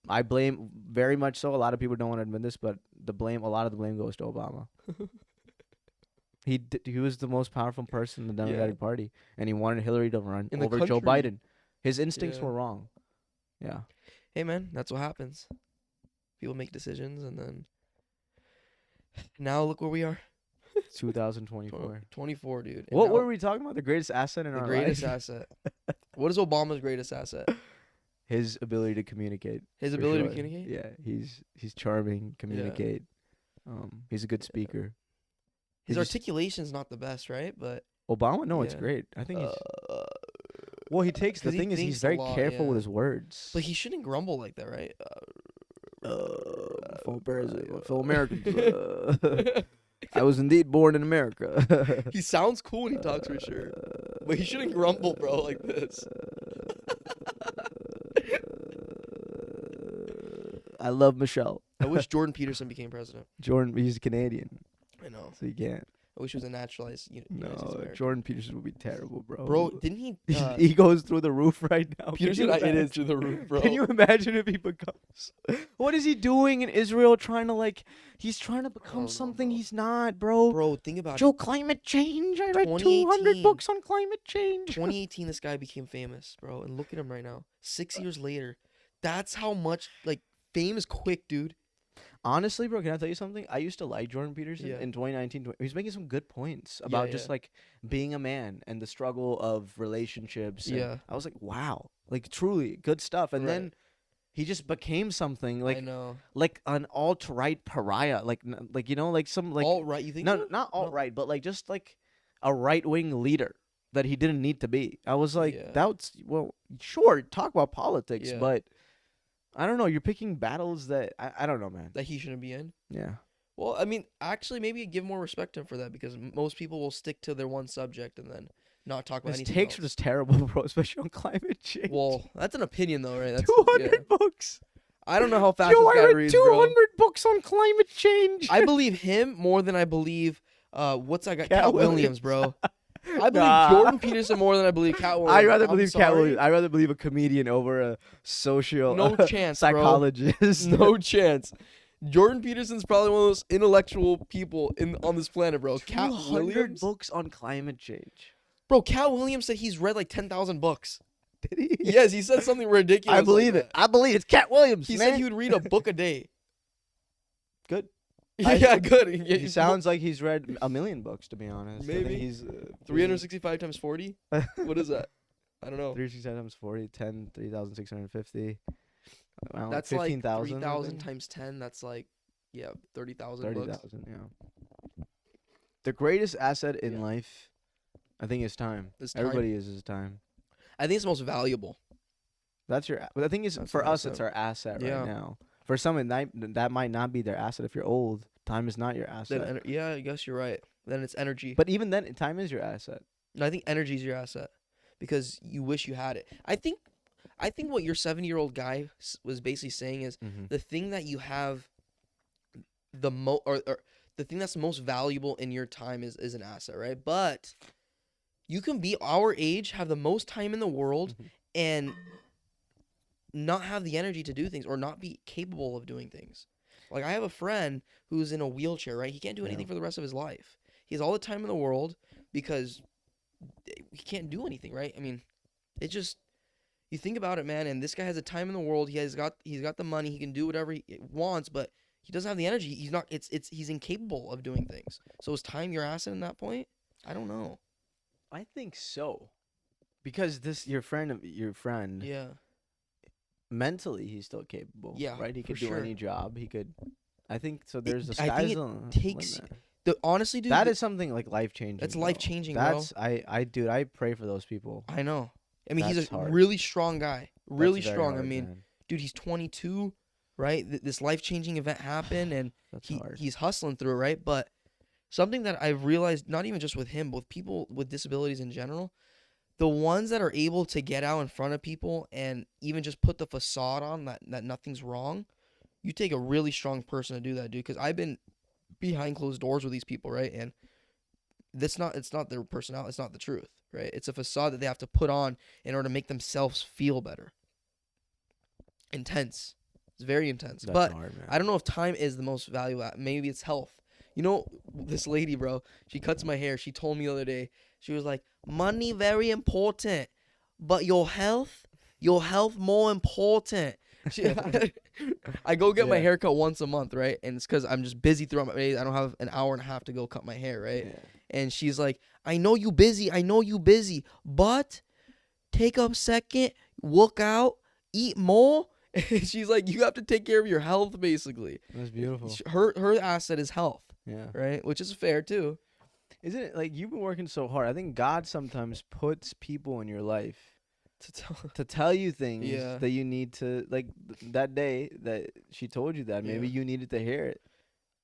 Speaker 1: I blame very much so. A lot of people don't want to admit this, but a lot of the blame goes to Obama. He was the most powerful person in the Democratic Party, and he wanted Hillary to run
Speaker 2: In the
Speaker 1: over Joe
Speaker 2: country.
Speaker 1: Biden. His instincts
Speaker 2: Yeah.
Speaker 1: were wrong. Yeah.
Speaker 2: Hey, man, that's what happens. People make decisions, and then now look where we are.
Speaker 1: 2024.
Speaker 2: 24, dude. And
Speaker 1: What
Speaker 2: now
Speaker 1: were we talking about? The greatest asset in
Speaker 2: the
Speaker 1: our
Speaker 2: greatest
Speaker 1: life?
Speaker 2: asset. What is Obama's greatest asset?
Speaker 1: His ability to communicate.
Speaker 2: His
Speaker 1: for
Speaker 2: ability to
Speaker 1: sure.
Speaker 2: communicate?
Speaker 1: Yeah, he's charming, communicate. He's a good speaker.
Speaker 2: His
Speaker 1: He just-
Speaker 2: articulation's not the best, right? But
Speaker 1: Obama, no, it's
Speaker 2: Yeah.
Speaker 1: great. I think he's
Speaker 2: well,
Speaker 1: the
Speaker 2: 'cause he
Speaker 1: thing is he's
Speaker 2: thinks a
Speaker 1: very
Speaker 2: lot,
Speaker 1: careful
Speaker 2: yeah.
Speaker 1: with his words.
Speaker 2: But he shouldn't grumble like that, right?
Speaker 1: For president, for Americans. I was indeed born in America.
Speaker 2: He sounds cool when he talks for sure. But he shouldn't grumble, bro, like this.
Speaker 1: I love Michelle.
Speaker 2: I wish Jordan Peterson became president.
Speaker 1: Jordan, he's Canadian,
Speaker 2: I know.
Speaker 1: so he can't.
Speaker 2: I wish he was a naturalized United States
Speaker 1: No,
Speaker 2: American.
Speaker 1: Jordan Peterson would be terrible, bro.
Speaker 2: Bro, didn't he?
Speaker 1: He goes through the roof right now. Can
Speaker 2: Peterson,
Speaker 1: you
Speaker 2: it is
Speaker 1: imagine?
Speaker 2: through the roof, bro.
Speaker 1: Can you imagine if he becomes? What is he doing in Israel? He's trying to become
Speaker 2: know,
Speaker 1: something
Speaker 2: bro.
Speaker 1: he's not, bro.
Speaker 2: Bro, think about
Speaker 1: Joe, climate change. I read 200
Speaker 2: 2018.
Speaker 1: books on climate
Speaker 2: it.
Speaker 1: change.
Speaker 2: 2018, this guy became famous, bro. And look at him right now. 6 years later. That's how much, like, fame is quick, dude.
Speaker 1: Honestly, bro, can I tell you something? I used to like Jordan Peterson
Speaker 2: Yeah.
Speaker 1: in 2019. He was making some good points about just
Speaker 2: yeah.
Speaker 1: like being a man and the struggle of relationships. and
Speaker 2: Yeah.
Speaker 1: I was like, wow, like truly good stuff. And
Speaker 2: Right.
Speaker 1: then he just became something
Speaker 2: I
Speaker 1: like
Speaker 2: know.
Speaker 1: an alt-right pariah, like you know, like some like
Speaker 2: All right, you think
Speaker 1: no,
Speaker 2: so?
Speaker 1: not
Speaker 2: No.
Speaker 1: alt-right, but like just like a right-wing leader that he didn't need to be. I was like,
Speaker 2: Yeah.
Speaker 1: that's well, sure, talk about politics,
Speaker 2: Yeah.
Speaker 1: but I don't know. You're picking battles that I don't know, man.
Speaker 2: That he shouldn't be in?
Speaker 1: Yeah.
Speaker 2: Well, I mean, actually, maybe give more respect to him for that because most people will stick to their one subject and then not talk about
Speaker 1: His
Speaker 2: anything
Speaker 1: takes
Speaker 2: else.
Speaker 1: are just terrible, bro, especially on climate change.
Speaker 2: Well, that's an opinion, though, right? That's
Speaker 1: 200
Speaker 2: yeah.
Speaker 1: books.
Speaker 2: I don't know how fast
Speaker 1: Yo,
Speaker 2: this
Speaker 1: I
Speaker 2: guy
Speaker 1: read
Speaker 2: reads,
Speaker 1: 200
Speaker 2: bro.
Speaker 1: books on climate change.
Speaker 2: I believe him more than I believe what's that guy?
Speaker 1: Cat
Speaker 2: Cat
Speaker 1: Williams.
Speaker 2: Williams, bro. I believe
Speaker 1: Nah.
Speaker 2: Jordan Peterson more than I believe Cat Williams.
Speaker 1: I'd rather
Speaker 2: I'm
Speaker 1: believe Cat
Speaker 2: sorry.
Speaker 1: Williams. I'd rather believe a comedian over a social
Speaker 2: No chance, bro.
Speaker 1: psychologist.
Speaker 2: No chance. Jordan Peterson's probably one of those intellectual people on this planet, bro. Cat
Speaker 1: 200
Speaker 2: Williams,
Speaker 1: books on climate change.
Speaker 2: bro. Cat Williams said he's read like 10,000 books.
Speaker 1: Did he?
Speaker 2: Yes, he said something ridiculous.
Speaker 1: I believe
Speaker 2: like
Speaker 1: it. I believe it's Cat Williams,
Speaker 2: He
Speaker 1: man.
Speaker 2: said he would read a book a day.
Speaker 1: Good.
Speaker 2: Yeah, good.
Speaker 1: He sounds like he's read a million books, to be honest. I think
Speaker 2: Maybe.
Speaker 1: he's
Speaker 2: 365 times 40. What is that? I don't know.
Speaker 1: 365 times 40, 10, 3,650. Around
Speaker 2: That's like
Speaker 1: 15,000.
Speaker 2: 3,000 times 10. That's like, yeah, 30,000 books.
Speaker 1: 30,000, yeah. The greatest asset in
Speaker 2: Yeah.
Speaker 1: life, I think, is time.
Speaker 2: Is time.
Speaker 1: Everybody uses time.
Speaker 2: I think it's the most valuable.
Speaker 1: That's your. But I think it's
Speaker 2: That's
Speaker 1: for
Speaker 2: an
Speaker 1: us. It's
Speaker 2: asset.
Speaker 1: our asset
Speaker 2: Yeah.
Speaker 1: right now. For some, that might not be their asset. If you're old, time is not your asset.
Speaker 2: Then, yeah, I guess you're right. Then it's energy.
Speaker 1: But even then, time is your asset.
Speaker 2: No, I think energy is your asset because you wish you had it. I think what your 70-year-old guy was basically saying is the thing that you have the or the thing that's most valuable in your time is an asset, right? But you can be our age, have the most time in the world, and not have the energy to do things or not be capable of doing things. Like I have a friend who's in a wheelchair, right? He can't do anything for the rest of his life. He has all the time in the world because he can't do anything, right? I mean, it just you think about it, man, and this guy has the time in the world. He's got the money. He can do whatever he wants, but he doesn't have the energy. He's incapable of doing things. So is time your asset in that point? I don't know.
Speaker 1: I think so, because your friend,
Speaker 2: Yeah.
Speaker 1: mentally he's still capable.
Speaker 2: Yeah,
Speaker 1: right. He
Speaker 2: for
Speaker 1: could do
Speaker 2: sure.
Speaker 1: any job. He could. I think so. There's the
Speaker 2: I think
Speaker 1: sky's
Speaker 2: it
Speaker 1: the
Speaker 2: takes
Speaker 1: limit.
Speaker 2: honestly, dude.
Speaker 1: That is something like life changing.
Speaker 2: That's life-changing, bro.
Speaker 1: That's dude. I pray for those people.
Speaker 2: I know. I mean, he's
Speaker 1: That's
Speaker 2: a
Speaker 1: hard.
Speaker 2: really strong guy. Really
Speaker 1: That's very
Speaker 2: strong. I
Speaker 1: hard,
Speaker 2: mean,
Speaker 1: man.
Speaker 2: dude, he's 22, right? This life-changing event happened, and
Speaker 1: That's hard.
Speaker 2: he's hustling through it, right? But something that I've realized, not even just with him, but with people with disabilities in general, the ones that are able to get out in front of people and even just put the facade on that nothing's wrong, you take a really strong person to do that, dude. Because I've been behind closed doors with these people, right? And it's not their personality. It's not the truth, right? It's a facade that they have to put on in order to make themselves feel better. Intense. It's very intense.
Speaker 1: That's
Speaker 2: but
Speaker 1: hard, man.
Speaker 2: I don't know if time is the most valuable. Maybe it's health. You know, this lady, bro, she cuts my hair. She told me the other day, she was like, money very important, but your health more important. I go get my hair cut once a month, right? And it's because I'm just busy throughout my days. I don't have an hour and a half to go cut my hair, right?
Speaker 1: Yeah.
Speaker 2: And she's like, I know you busy, but take a second, work out, eat more. And she's like, you have to take care of your health, basically.
Speaker 1: That's beautiful.
Speaker 2: Her asset is health,
Speaker 1: Yeah.
Speaker 2: right? Which is fair, too.
Speaker 1: Isn't it like you've been working so hard? I think God sometimes puts people in your life to tell you things
Speaker 2: Yeah.
Speaker 1: that you need to, like that day that she told you that maybe
Speaker 2: Yeah.
Speaker 1: you needed to hear it.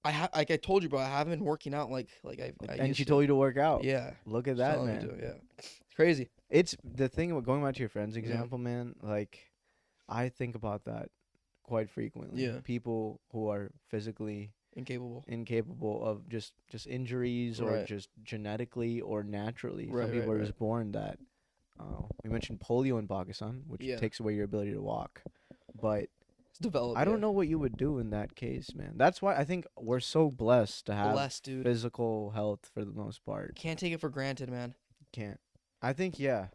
Speaker 2: Like I told you, bro, I haven't been working out like I
Speaker 1: And
Speaker 2: used
Speaker 1: she
Speaker 2: to.
Speaker 1: told you to work out.
Speaker 2: Yeah.
Speaker 1: Look at
Speaker 2: She's
Speaker 1: that,
Speaker 2: telling me
Speaker 1: man.
Speaker 2: to, yeah. It's crazy.
Speaker 1: It's the thing about going back to your friend's example, man. Like, I think about that quite frequently.
Speaker 2: Yeah.
Speaker 1: People who are physically incapable of just injuries or
Speaker 2: Right.
Speaker 1: just genetically or naturally.
Speaker 2: Right,
Speaker 1: Some people
Speaker 2: right,
Speaker 1: are just born that. We mentioned polio in Pakistan, which
Speaker 2: Yeah.
Speaker 1: takes away your ability to walk. But
Speaker 2: It's developed.
Speaker 1: I don't know what you would do in that case, man. That's why I think we're so blessed to have
Speaker 2: Blessed, dude.
Speaker 1: physical health for the most part.
Speaker 2: Can't take it for granted, man.
Speaker 1: Can't. I think, yeah.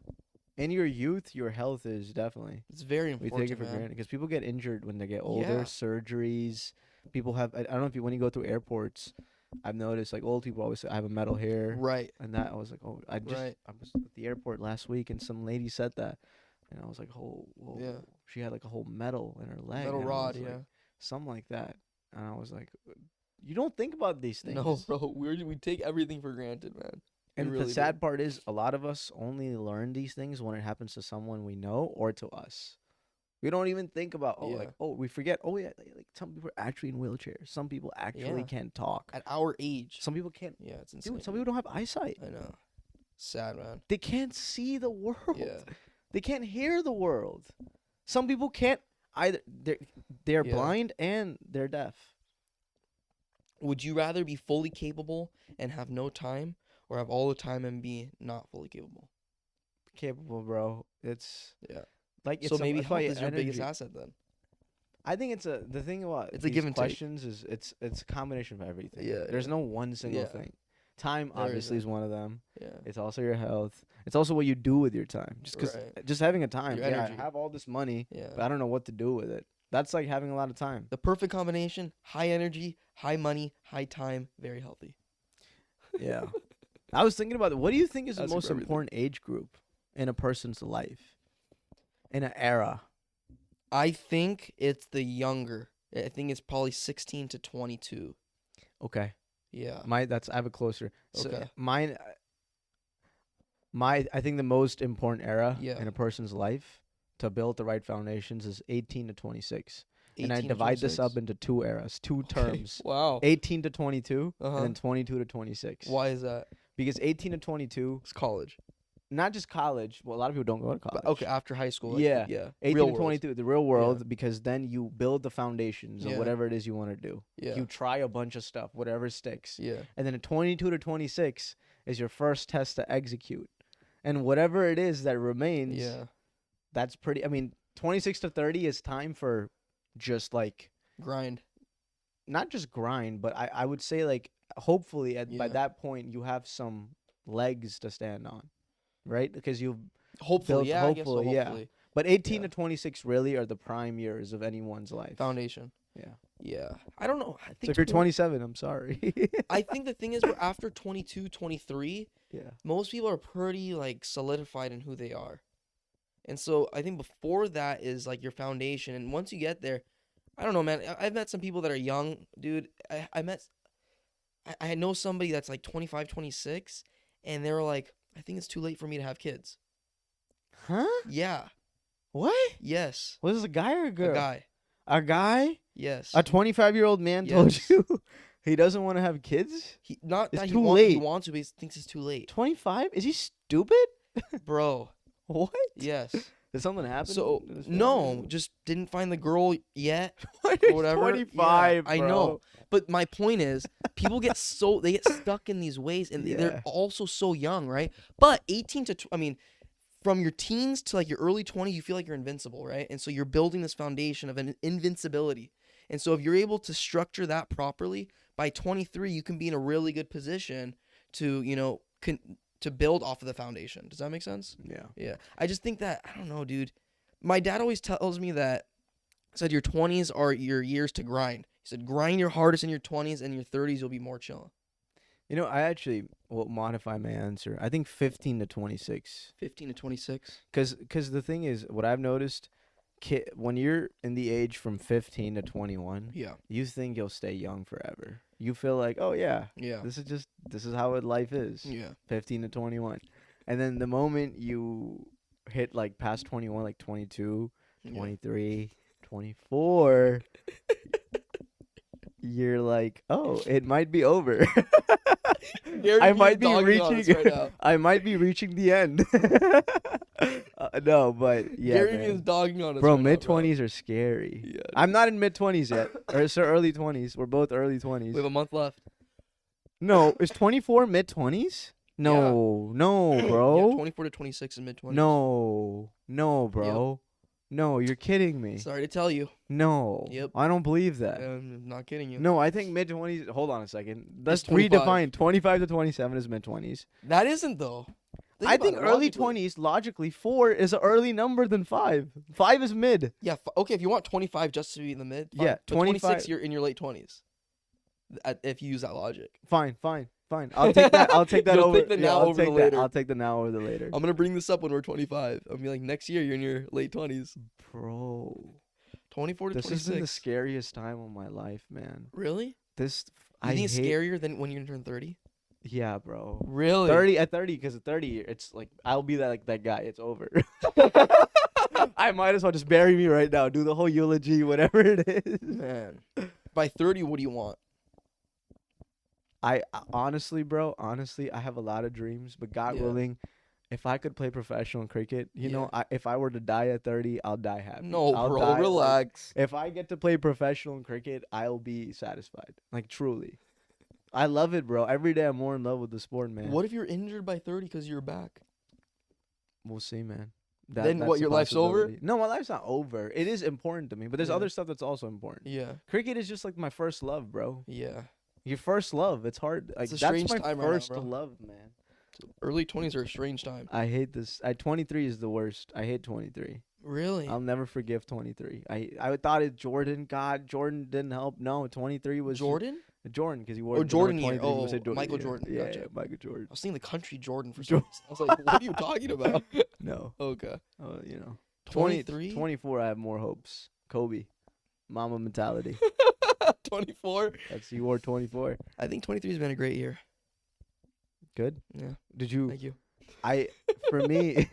Speaker 1: In your youth, your health is definitely.
Speaker 2: It's very
Speaker 1: We
Speaker 2: important,
Speaker 1: take it for
Speaker 2: man.
Speaker 1: granted because people get injured when they get older.
Speaker 2: Yeah.
Speaker 1: Surgeries. People have. I don't know if when you go through airports, I've noticed like old people always say I have a metal hair.
Speaker 2: Right.
Speaker 1: And that I was like, oh, I was at the airport last week and some lady said that, and I was like, oh, whoa.
Speaker 2: Yeah.
Speaker 1: She had like a whole metal in her leg.
Speaker 2: Metal
Speaker 1: and I
Speaker 2: rod,
Speaker 1: was like,
Speaker 2: yeah.
Speaker 1: something like that, and I was like, you don't think about these things.
Speaker 2: No, bro. We take everything for granted, man. We
Speaker 1: And
Speaker 2: really
Speaker 1: the sad part is, a lot of us only learn these things when it happens to someone we know or to us. We don't even think about, we forget, like some people are actually in wheelchairs. Some people actually can't talk.
Speaker 2: At our age.
Speaker 1: Some people can't.
Speaker 2: Yeah, it's insane.
Speaker 1: Dude, some people don't have eyesight.
Speaker 2: I know. Sad, man.
Speaker 1: They can't see the world.
Speaker 2: Yeah.
Speaker 1: They can't hear the world. Some people can't either. They're blind and they're deaf.
Speaker 2: Would you rather be fully capable and have no time, or have all the time and be not fully capable?
Speaker 1: Capable, bro. It's like
Speaker 2: so maybe
Speaker 1: it's
Speaker 2: health
Speaker 1: probably
Speaker 2: is your biggest
Speaker 1: energy.
Speaker 2: asset then.
Speaker 1: I think it's the thing about
Speaker 2: It's a
Speaker 1: these
Speaker 2: give and take.
Speaker 1: questions is it's a combination of everything.
Speaker 2: Yeah,
Speaker 1: There's no one single thing. Time
Speaker 2: There
Speaker 1: obviously
Speaker 2: isn't.
Speaker 1: is one of them.
Speaker 2: Yeah.
Speaker 1: It's also your health. It's also what you do with your time. Just because,
Speaker 2: Right.
Speaker 1: just having a time.
Speaker 2: Your
Speaker 1: Yeah,
Speaker 2: energy.
Speaker 1: I have all this money,
Speaker 2: Yeah.
Speaker 1: but I don't know what to do with it. That's like having a lot of time.
Speaker 2: The perfect combination: high energy, high money, high time, very healthy.
Speaker 1: Yeah. I was thinking about it. What do you think is the
Speaker 2: That's
Speaker 1: most
Speaker 2: for everything.
Speaker 1: important age group in a person's life? In an era?
Speaker 2: I think it's the younger. I think it's probably 16 to 22.
Speaker 1: Okay.
Speaker 2: Yeah.
Speaker 1: I have a closer. So
Speaker 2: Okay.
Speaker 1: mine I think the most important era
Speaker 2: Yeah.
Speaker 1: in a person's life to build the right foundations is 18 to 26. And I
Speaker 2: 18 to
Speaker 1: divide this
Speaker 2: 26?
Speaker 1: up into two eras, two
Speaker 2: Okay.
Speaker 1: terms.
Speaker 2: Wow.
Speaker 1: 18 to 22
Speaker 2: Uh-huh.
Speaker 1: and then 22 to 26.
Speaker 2: Why is that?
Speaker 1: Because 18 to 22,
Speaker 2: It's college.
Speaker 1: not just college. Well, a lot of people don't go to college.
Speaker 2: But okay, after high school. Like,
Speaker 1: Yeah.
Speaker 2: Yeah.
Speaker 1: 18
Speaker 2: Real
Speaker 1: to
Speaker 2: world.
Speaker 1: 22, the real world, because then you build the foundations of
Speaker 2: Yeah.
Speaker 1: whatever it is you want to do.
Speaker 2: Yeah.
Speaker 1: You try a bunch of stuff, whatever sticks.
Speaker 2: Yeah.
Speaker 1: And then at 22 to 26 is your first test to execute. And whatever it is that remains,
Speaker 2: Yeah.
Speaker 1: that's pretty. I mean, 26 to 30 is time for just like,
Speaker 2: Grind.
Speaker 1: not just grind, but I would say like, hopefully by
Speaker 2: Yeah.
Speaker 1: that point, you have some legs to stand on, right? Because you've
Speaker 2: Hopefully,
Speaker 1: built,
Speaker 2: yeah. I guess so,
Speaker 1: hopefully, yeah.
Speaker 2: hopefully.
Speaker 1: But 18
Speaker 2: Yeah.
Speaker 1: to 26 really are the prime years of anyone's life.
Speaker 2: Foundation.
Speaker 1: Yeah.
Speaker 2: Yeah. I don't know. I
Speaker 1: So
Speaker 2: think
Speaker 1: if you're
Speaker 2: 20
Speaker 1: 27, I'm sorry.
Speaker 2: I think the thing is, we're after 22, 23,
Speaker 1: Yeah.
Speaker 2: most people are pretty like solidified in who they are. And so I think before that is like your foundation. And once you get there, I don't know, man. I've met some people that are young, dude. I know somebody that's like 25, 26, and they were like, I think it's too late for me to have kids.
Speaker 1: Huh?
Speaker 2: Yeah.
Speaker 1: What?
Speaker 2: Yes.
Speaker 1: Was this a guy or a girl?
Speaker 2: A guy.
Speaker 1: A guy?
Speaker 2: Yes.
Speaker 1: A 25-year-old man told
Speaker 2: Yes.
Speaker 1: you he doesn't want to have kids?
Speaker 2: He not
Speaker 1: It's
Speaker 2: that
Speaker 1: too
Speaker 2: he
Speaker 1: late.
Speaker 2: wants to, but he thinks it's too late.
Speaker 1: 25? Is he stupid?
Speaker 2: Bro.
Speaker 1: What?
Speaker 2: Yes.
Speaker 1: Did something happen?
Speaker 2: So
Speaker 1: in his
Speaker 2: no,
Speaker 1: family?
Speaker 2: just didn't find the girl yet.
Speaker 1: What?
Speaker 2: or
Speaker 1: He's
Speaker 2: whatever.
Speaker 1: 25,
Speaker 2: Yeah, I
Speaker 1: bro.
Speaker 2: know. But my point is, people get stuck in these ways, and
Speaker 1: Yeah.
Speaker 2: they're also so young, right? But 18 to from your teens to like your early 20s, you feel like you're invincible, right? And so you're building this foundation of an invincibility. And so if you're able to structure that properly, by 23 you can be in a really good position to, to build off of the foundation. Does that make sense?
Speaker 1: Yeah.
Speaker 2: Yeah. I just think that, I don't know, dude. My dad always tells me that, said your 20s are your years to grind. He said grind your hardest in your 20s, and your 30s you'll be more chill.
Speaker 1: You know, I actually will modify my answer. I think 15 to 26.
Speaker 2: 15 to 26.
Speaker 1: Because the thing is, what I've noticed, when you're in the age from 15 to 21,
Speaker 2: Yeah.
Speaker 1: you think you'll stay young forever. You feel like, oh yeah,
Speaker 2: Yeah.
Speaker 1: this is how life is.
Speaker 2: Yeah.
Speaker 1: 15 to 21. And then the moment you hit like past 21, like 22, 23, 24, you're like, oh, it might be over. I might be reaching.
Speaker 2: Right now.
Speaker 1: I might be reaching the end. No, but yeah,
Speaker 2: Gary
Speaker 1: man.
Speaker 2: is dogging on us.
Speaker 1: Bro,
Speaker 2: right now,
Speaker 1: mid 20s are scary.
Speaker 2: Yeah.
Speaker 1: I'm not in mid 20s yet, or so early 20s. We're both early 20s.
Speaker 2: We have a month left.
Speaker 1: No, is 24 mid 20s? No, no, bro.
Speaker 2: Yeah, 24 to 26 is mid 20s.
Speaker 1: No, bro. No, you're kidding me.
Speaker 2: Sorry to tell you.
Speaker 1: No.
Speaker 2: Yep.
Speaker 1: I don't believe that.
Speaker 2: I'm not kidding you.
Speaker 1: No, I think mid 20s. Hold on a second. Let's
Speaker 2: 25.
Speaker 1: redefine. 25 to 27 is mid 20s.
Speaker 2: That isn't, though.
Speaker 1: I
Speaker 2: about
Speaker 1: think
Speaker 2: it
Speaker 1: early
Speaker 2: logically.
Speaker 1: 20s, logically, 4 is an early number than 5. 5 is mid.
Speaker 2: Yeah, okay, if you want 25 just to be in the mid, fine.
Speaker 1: Yeah,
Speaker 2: But 26,
Speaker 1: 25
Speaker 2: you're in your late 20s. If you use that logic.
Speaker 1: Fine. I'll take that. I'll take that
Speaker 2: You'll
Speaker 1: over.
Speaker 2: take the
Speaker 1: yeah,
Speaker 2: now
Speaker 1: I'll
Speaker 2: over the
Speaker 1: take that.
Speaker 2: later.
Speaker 1: I'll take the now over the later.
Speaker 2: I'm going to bring this up when we're 25. I'll be like, next year, you're in your late 20s.
Speaker 1: Bro.
Speaker 2: 24 to
Speaker 1: This
Speaker 2: 26.
Speaker 1: has been the scariest time of my life, man.
Speaker 2: Really?
Speaker 1: This.
Speaker 2: You
Speaker 1: I
Speaker 2: think it's
Speaker 1: hate,
Speaker 2: scarier than when you turn 30?
Speaker 1: Yeah, bro.
Speaker 2: Really?
Speaker 1: 30 at 30, because at 30, it's like I'll be that guy. It's over. I might as well just bury me right now. Do the whole eulogy, whatever it is.
Speaker 2: Man. By 30, what do you want?
Speaker 1: I honestly, bro, I have a lot of dreams, but God
Speaker 2: Yeah.
Speaker 1: willing, if I could play professional cricket, you know,
Speaker 2: Yeah.
Speaker 1: if I were to die at 30, I'll die happy.
Speaker 2: No,
Speaker 1: I'll
Speaker 2: bro,
Speaker 1: die, like,
Speaker 2: relax.
Speaker 1: if I get to play professional cricket, I'll be satisfied. Like, truly. I love it, bro. Every day I'm more in love with the sport, man.
Speaker 2: What if you're injured by 30 because you're back?
Speaker 1: We'll see, man.
Speaker 2: Then
Speaker 1: that's
Speaker 2: what,
Speaker 1: a
Speaker 2: your life's over?
Speaker 1: possibility. No, my life's not over. It is important to me, but there's
Speaker 2: Yeah.
Speaker 1: other stuff that's also important.
Speaker 2: Yeah.
Speaker 1: Cricket is just like my first love, bro.
Speaker 2: Yeah.
Speaker 1: Your first love. It's hard. Like,
Speaker 2: a
Speaker 1: that's
Speaker 2: strange
Speaker 1: my
Speaker 2: time right now,
Speaker 1: first
Speaker 2: bro.
Speaker 1: love, man.
Speaker 2: Early 20s are a strange time.
Speaker 1: I hate this. 23 is the worst. I hate 23.
Speaker 2: Really?
Speaker 1: I'll never forgive 23. I thought it Jordan. God, Jordan didn't help. No, 23 was
Speaker 2: Jordan?
Speaker 1: Jordan because he wore
Speaker 2: Oh,
Speaker 1: the
Speaker 2: Jordan
Speaker 1: number
Speaker 2: year.
Speaker 1: 23. We
Speaker 2: Oh,
Speaker 1: said Jordan,
Speaker 2: Michael
Speaker 1: yeah.
Speaker 2: Jordan.
Speaker 1: Yeah,
Speaker 2: Gotcha.
Speaker 1: yeah, Michael Jordan.
Speaker 2: I was thinking the country Jordan for some reason. I was like, what are you talking about?
Speaker 1: No,
Speaker 2: Okay.
Speaker 1: you know,
Speaker 2: 23?
Speaker 1: 24. I have more hopes. Kobe, Mamba mentality.
Speaker 2: 24?
Speaker 1: That's he wore 24.
Speaker 2: I think 23 has been a great year.
Speaker 1: Good.
Speaker 2: Yeah.
Speaker 1: Did you?
Speaker 2: Thank you.
Speaker 1: For me,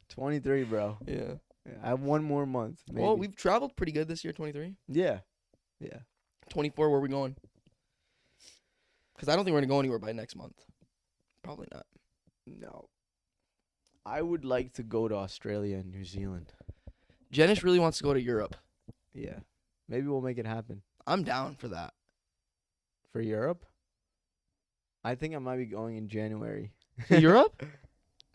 Speaker 1: 23, bro.
Speaker 2: Yeah.
Speaker 1: I have one more month. Maybe.
Speaker 2: Well, we've traveled pretty good this year, 23.
Speaker 1: Yeah.
Speaker 2: 24, where are we going? Because I don't think we're going to go anywhere by next month. Probably not.
Speaker 1: No. I would like to go to Australia and New Zealand.
Speaker 2: Jenish really wants to go to Europe.
Speaker 1: Yeah. Maybe we'll make it happen.
Speaker 2: I'm down for that.
Speaker 1: For Europe? I think I might be going in January.
Speaker 2: To Europe?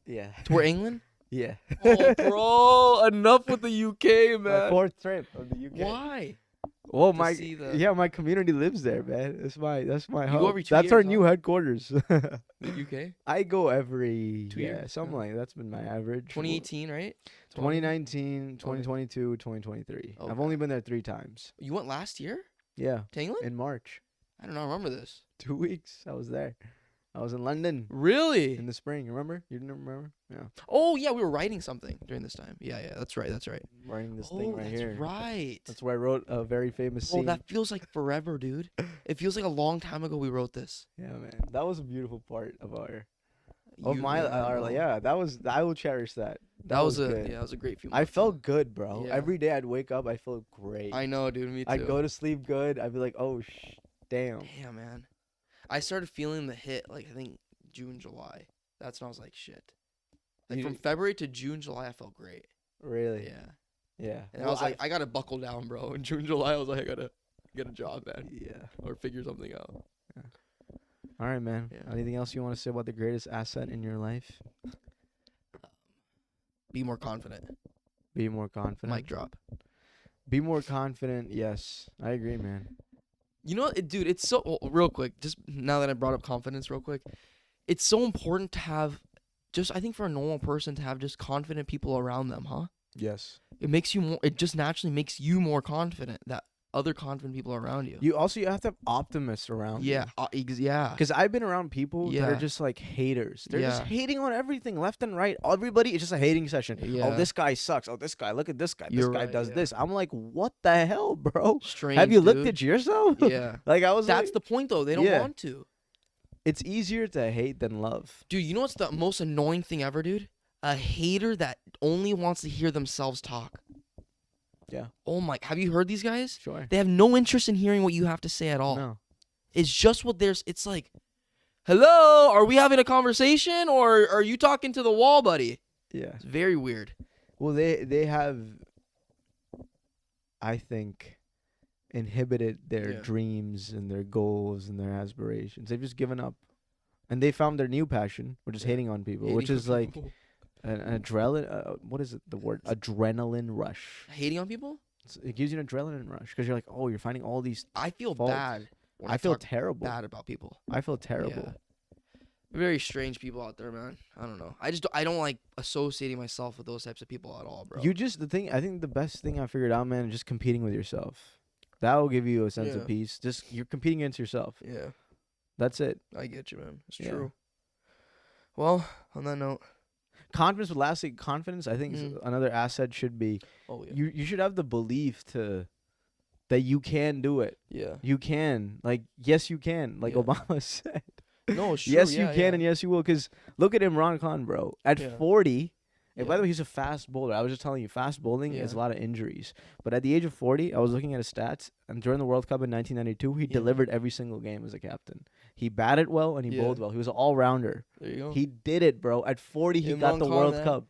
Speaker 1: Yeah.
Speaker 2: To where, England?
Speaker 1: Yeah.
Speaker 2: Oh, bro. Enough with the UK,
Speaker 1: My fourth trip of the UK.
Speaker 2: Why?
Speaker 1: Well,
Speaker 2: To see the-
Speaker 1: my community lives there, man. That's my
Speaker 2: You
Speaker 1: home.
Speaker 2: go every 2
Speaker 1: That's our
Speaker 2: years,
Speaker 1: new
Speaker 2: huh?
Speaker 1: headquarters.
Speaker 2: The UK?
Speaker 1: I go every
Speaker 2: 2 years?
Speaker 1: something like that's been my average.
Speaker 2: 2018, right?
Speaker 1: 2019, 2022, 2023. I've
Speaker 2: Okay.
Speaker 1: only been there 3 times.
Speaker 2: You went last year
Speaker 1: Yeah,
Speaker 2: to England?
Speaker 1: in March.
Speaker 2: I don't know. I remember this.
Speaker 1: 2 weeks. I was there. I was in London
Speaker 2: Really?
Speaker 1: in the spring. Remember? You didn't remember? Yeah.
Speaker 2: Oh, yeah. We were writing something during this time. Yeah. That's right.
Speaker 1: I'm writing this
Speaker 2: Oh,
Speaker 1: thing right
Speaker 2: that's
Speaker 1: here.
Speaker 2: right.
Speaker 1: That's where I wrote a very famous
Speaker 2: Oh,
Speaker 1: scene.
Speaker 2: that feels like forever, dude. It feels like a long time ago we wrote this.
Speaker 1: Yeah, man. That was a beautiful part of our
Speaker 2: bro.
Speaker 1: yeah, that was I will cherish that.
Speaker 2: That was
Speaker 1: good.
Speaker 2: that was a great few
Speaker 1: I
Speaker 2: months.
Speaker 1: felt good, bro.
Speaker 2: Yeah.
Speaker 1: Every day I'd wake up, I felt great.
Speaker 2: I know, dude. Me too.
Speaker 1: I'd go to sleep good. I'd be like, "Oh, damn."
Speaker 2: Damn, man. I started feeling the hit, like, I think June, July. That's when I was like, shit. Like,
Speaker 1: You-
Speaker 2: from February to June, July, I felt great.
Speaker 1: Really?
Speaker 2: Yeah.
Speaker 1: Yeah.
Speaker 2: And I was like, I gotta buckle down, bro. In June, July, I was like, I gotta get a job, man.
Speaker 1: yeah.
Speaker 2: Or figure something out.
Speaker 1: All right, man.
Speaker 2: Yeah.
Speaker 1: Anything else you want to say about the greatest asset in your life?
Speaker 2: Be more confident.
Speaker 1: Be more confident.
Speaker 2: Mic drop.
Speaker 1: Be more confident. Yes, I agree, man.
Speaker 2: You know, dude, it's so real quick. Just now that I brought up confidence, real quick, it's so important to have, I think for a normal person to have just confident people around them, huh?
Speaker 1: Yes.
Speaker 2: It makes you more. It just naturally makes you more confident that other confident people are around you.
Speaker 1: You have to have optimists around.
Speaker 2: Yeah, yeah.
Speaker 1: Because I've been around people that are
Speaker 2: Yeah.
Speaker 1: just like haters. They're just
Speaker 2: Yeah.
Speaker 1: hating on everything left and right. Everybody, it's just a hating session.
Speaker 2: Yeah.
Speaker 1: Oh, this guy sucks. Oh, this guy, look at this guy. This
Speaker 2: You're
Speaker 1: guy
Speaker 2: right,
Speaker 1: does
Speaker 2: yeah.
Speaker 1: this. I'm like, what the hell, bro?
Speaker 2: Strange.
Speaker 1: Have you looked
Speaker 2: dude.
Speaker 1: at yourself?
Speaker 2: Yeah.
Speaker 1: Like I was
Speaker 2: That's
Speaker 1: like,
Speaker 2: the point, though. They don't
Speaker 1: Yeah.
Speaker 2: want to.
Speaker 1: it's easier to hate than love.
Speaker 2: Dude, you know what's the most annoying thing ever, dude? A hater that only wants to hear themselves talk.
Speaker 1: Yeah.
Speaker 2: Oh my! Have you heard these guys?
Speaker 1: Sure.
Speaker 2: They have no interest in hearing what you have to say at all.
Speaker 1: No.
Speaker 2: It's just what there's. It's like, hello, are we having a conversation or are you talking to the wall, buddy?
Speaker 1: Yeah.
Speaker 2: It's very weird.
Speaker 1: Well, they have, I think, inhibited their
Speaker 2: Yeah.
Speaker 1: dreams and their goals and their aspirations. They've just given up, and they found their new passion, which is
Speaker 2: Yeah.
Speaker 1: hating on people,
Speaker 2: Hating
Speaker 1: which is
Speaker 2: on
Speaker 1: like
Speaker 2: people.
Speaker 1: an adrenaline. What is it? The word adrenaline rush.
Speaker 2: Hating on people.
Speaker 1: It gives you an adrenaline rush because you're like, oh, you're finding all these.
Speaker 2: I feel
Speaker 1: Faults.
Speaker 2: bad. When
Speaker 1: I feel
Speaker 2: talk
Speaker 1: terrible.
Speaker 2: bad about people.
Speaker 1: I feel terrible.
Speaker 2: Yeah. Very strange people out there, man. I don't know. I don't like associating myself with those types of people at all, bro.
Speaker 1: I think the best thing I figured out, man, is just competing with yourself. That will give you a sense
Speaker 2: Yeah.
Speaker 1: of peace. Just you're competing against yourself.
Speaker 2: Yeah,
Speaker 1: That's it.
Speaker 2: I get you, man. It's
Speaker 1: Yeah.
Speaker 2: true. Well, on that note,
Speaker 1: Confidence with lasting confidence, I think, is
Speaker 2: Mhm.
Speaker 1: another asset should be
Speaker 2: oh yeah,
Speaker 1: you should have the belief that you can do it.
Speaker 2: yeah.
Speaker 1: You can. Like, yes, you can. Like
Speaker 2: Yeah.
Speaker 1: Obama said.
Speaker 2: No, sure.
Speaker 1: Yes, you
Speaker 2: yeah,
Speaker 1: can,
Speaker 2: yeah.
Speaker 1: and yes, you will. Because look at Imran Khan, bro. At
Speaker 2: Yeah.
Speaker 1: 40, and by
Speaker 2: Yeah.
Speaker 1: the way, he's a fast bowler. I was just telling you, fast bowling is a
Speaker 2: Yeah.
Speaker 1: lot of injuries. But at the age of 40, I was looking at his stats, and during the World Cup in 1992, he
Speaker 2: Yeah.
Speaker 1: delivered every single game as a captain. He batted well, and he
Speaker 2: Yeah.
Speaker 1: bowled well. He was an all-rounder.
Speaker 2: There you go.
Speaker 1: He did it, bro. At 40, he got
Speaker 2: Imran
Speaker 1: the
Speaker 2: Khan,
Speaker 1: World
Speaker 2: man.
Speaker 1: Cup.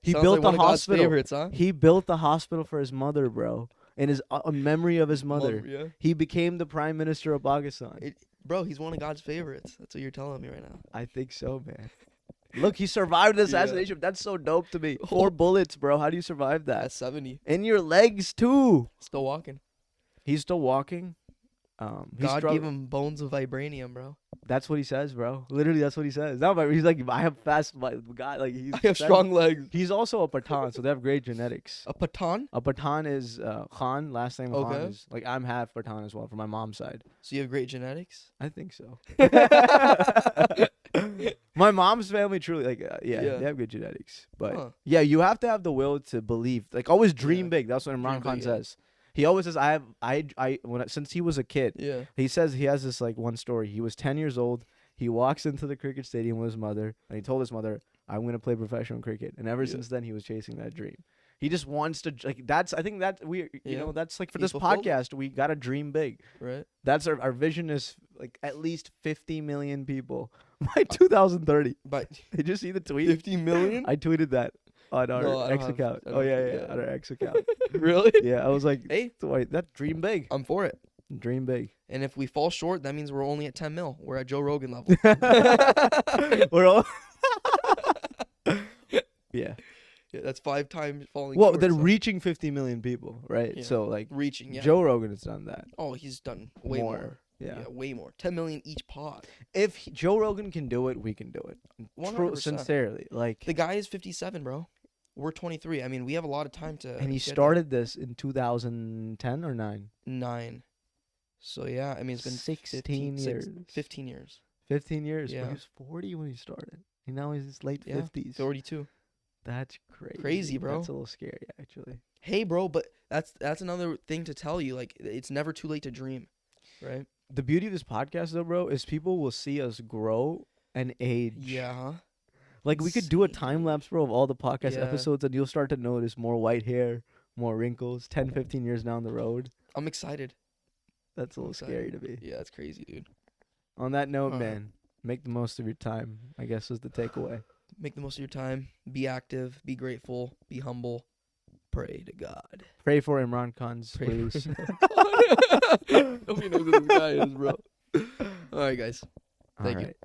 Speaker 1: He
Speaker 2: Sounds
Speaker 1: built
Speaker 2: like
Speaker 1: the
Speaker 2: one of God's
Speaker 1: hospital.
Speaker 2: favorites, huh?
Speaker 1: He built the hospital for his mother, bro. In his memory of his mother.
Speaker 2: Yeah.
Speaker 1: He became the prime minister of Pakistan.
Speaker 2: Bro, he's one of God's favorites. That's what you're telling me right now.
Speaker 1: I think so, man. Look, he survived the
Speaker 2: Yeah.
Speaker 1: assassination. That's so dope to me. 4 bullets, bro. How do you survive that?
Speaker 2: That's 70.
Speaker 1: In your legs too.
Speaker 2: Still walking.
Speaker 1: He's still walking.
Speaker 2: God gave him bones of vibranium, bro.
Speaker 1: That's what he says, bro. Literally, that's what he says. No, but he's like, I have fast, guy. Like he's.
Speaker 2: I have strong legs.
Speaker 1: He's also a Pathan, so they have great genetics.
Speaker 2: A Pathan?
Speaker 1: A Pathan is Khan. Last name of Khan
Speaker 2: Okay.
Speaker 1: is like I'm half Pathan as well from my mom's side.
Speaker 2: So you have great genetics?
Speaker 1: I think so. My mom's family truly
Speaker 2: Yeah.
Speaker 1: they have good genetics. But
Speaker 2: Huh.
Speaker 1: yeah, you have to have the will to believe. Like always dream
Speaker 2: Yeah.
Speaker 1: big. That's what
Speaker 2: Dream
Speaker 1: Imran Khan
Speaker 2: big, yeah.
Speaker 1: says. He always says since he was a kid.
Speaker 2: Yeah.
Speaker 1: He says he has this like one story. He was 10 years old. He walks into the cricket stadium with his mother, and he told his mother, "I'm going to play professional cricket." And ever
Speaker 2: Yeah.
Speaker 1: since then, he was chasing that dream. He just wants to that's. I think that you
Speaker 2: Yeah.
Speaker 1: know, that's like for
Speaker 2: He
Speaker 1: this
Speaker 2: fulfilled it.
Speaker 1: podcast, we gotta dream big.
Speaker 2: Right?
Speaker 1: That's our vision is like at least 50 million people by 2030.
Speaker 2: But
Speaker 1: Did you see the tweet?
Speaker 2: 50 million?
Speaker 1: I tweeted that on our
Speaker 2: No, I don't
Speaker 1: X
Speaker 2: have-
Speaker 1: account.
Speaker 2: I
Speaker 1: Oh
Speaker 2: don't
Speaker 1: yeah,
Speaker 2: have-
Speaker 1: yeah,
Speaker 2: yeah.
Speaker 1: on our X account.
Speaker 2: Really?
Speaker 1: Yeah, I was like,
Speaker 2: Hey,
Speaker 1: wait, that dream big,
Speaker 2: I'm for it.
Speaker 1: dream big.
Speaker 2: And if we fall short, that means we're only at 10 mil. We're at Joe Rogan level.
Speaker 1: We're all. Yeah.
Speaker 2: Yeah, that's 5 times falling
Speaker 1: Well,
Speaker 2: short.
Speaker 1: they're
Speaker 2: so-
Speaker 1: reaching 50 million people, right?
Speaker 2: Yeah.
Speaker 1: So like
Speaker 2: reaching, yeah.
Speaker 1: Joe Rogan has done that.
Speaker 2: Oh, he's done way more.
Speaker 1: Yeah.
Speaker 2: way more. 10 million each pod.
Speaker 1: If Joe Rogan can do it, we can do it.
Speaker 2: 100%.
Speaker 1: Sincerely, like.
Speaker 2: The guy is 57, bro. We're 23. I mean, we have a lot of time to.
Speaker 1: And he
Speaker 2: get there.
Speaker 1: started this in 2010 or 9.
Speaker 2: 9. So yeah, I mean, it's been
Speaker 1: 16 years.
Speaker 2: 15 years.
Speaker 1: 15 years. But
Speaker 2: Yeah.
Speaker 1: he was 40 when he started. And now he's in his late
Speaker 2: Yeah,
Speaker 1: 50s.
Speaker 2: 42.
Speaker 1: That's crazy.
Speaker 2: Crazy, bro.
Speaker 1: That's a little scary, actually.
Speaker 2: Hey, bro, but that's another thing to tell you. Like, it's never too late to dream, right?
Speaker 1: The beauty of this podcast, though, bro, is people will see us grow and age.
Speaker 2: Yeah, huh?
Speaker 1: Like, we could do a
Speaker 2: Insane,
Speaker 1: time
Speaker 2: dude.
Speaker 1: lapse, bro, of all the podcast
Speaker 2: Yeah.
Speaker 1: episodes, and you'll start to notice more white hair, more wrinkles, 10, 15 years down the road.
Speaker 2: I'm excited.
Speaker 1: That's a
Speaker 2: I'm
Speaker 1: little scary to
Speaker 2: excited.
Speaker 1: be.
Speaker 2: Yeah, it's crazy, dude.
Speaker 1: On that note,
Speaker 2: Alright.
Speaker 1: man, make the most of your time, I guess, is the takeaway.
Speaker 2: Make the most of your time. Be active. Be grateful. Be humble. Pray to God.
Speaker 1: Pray for Imran Khan's
Speaker 2: Pray for
Speaker 1: release.
Speaker 2: Nobody knows who this guy is, bro. All right, guys.
Speaker 1: All
Speaker 2: Thank you.
Speaker 1: right.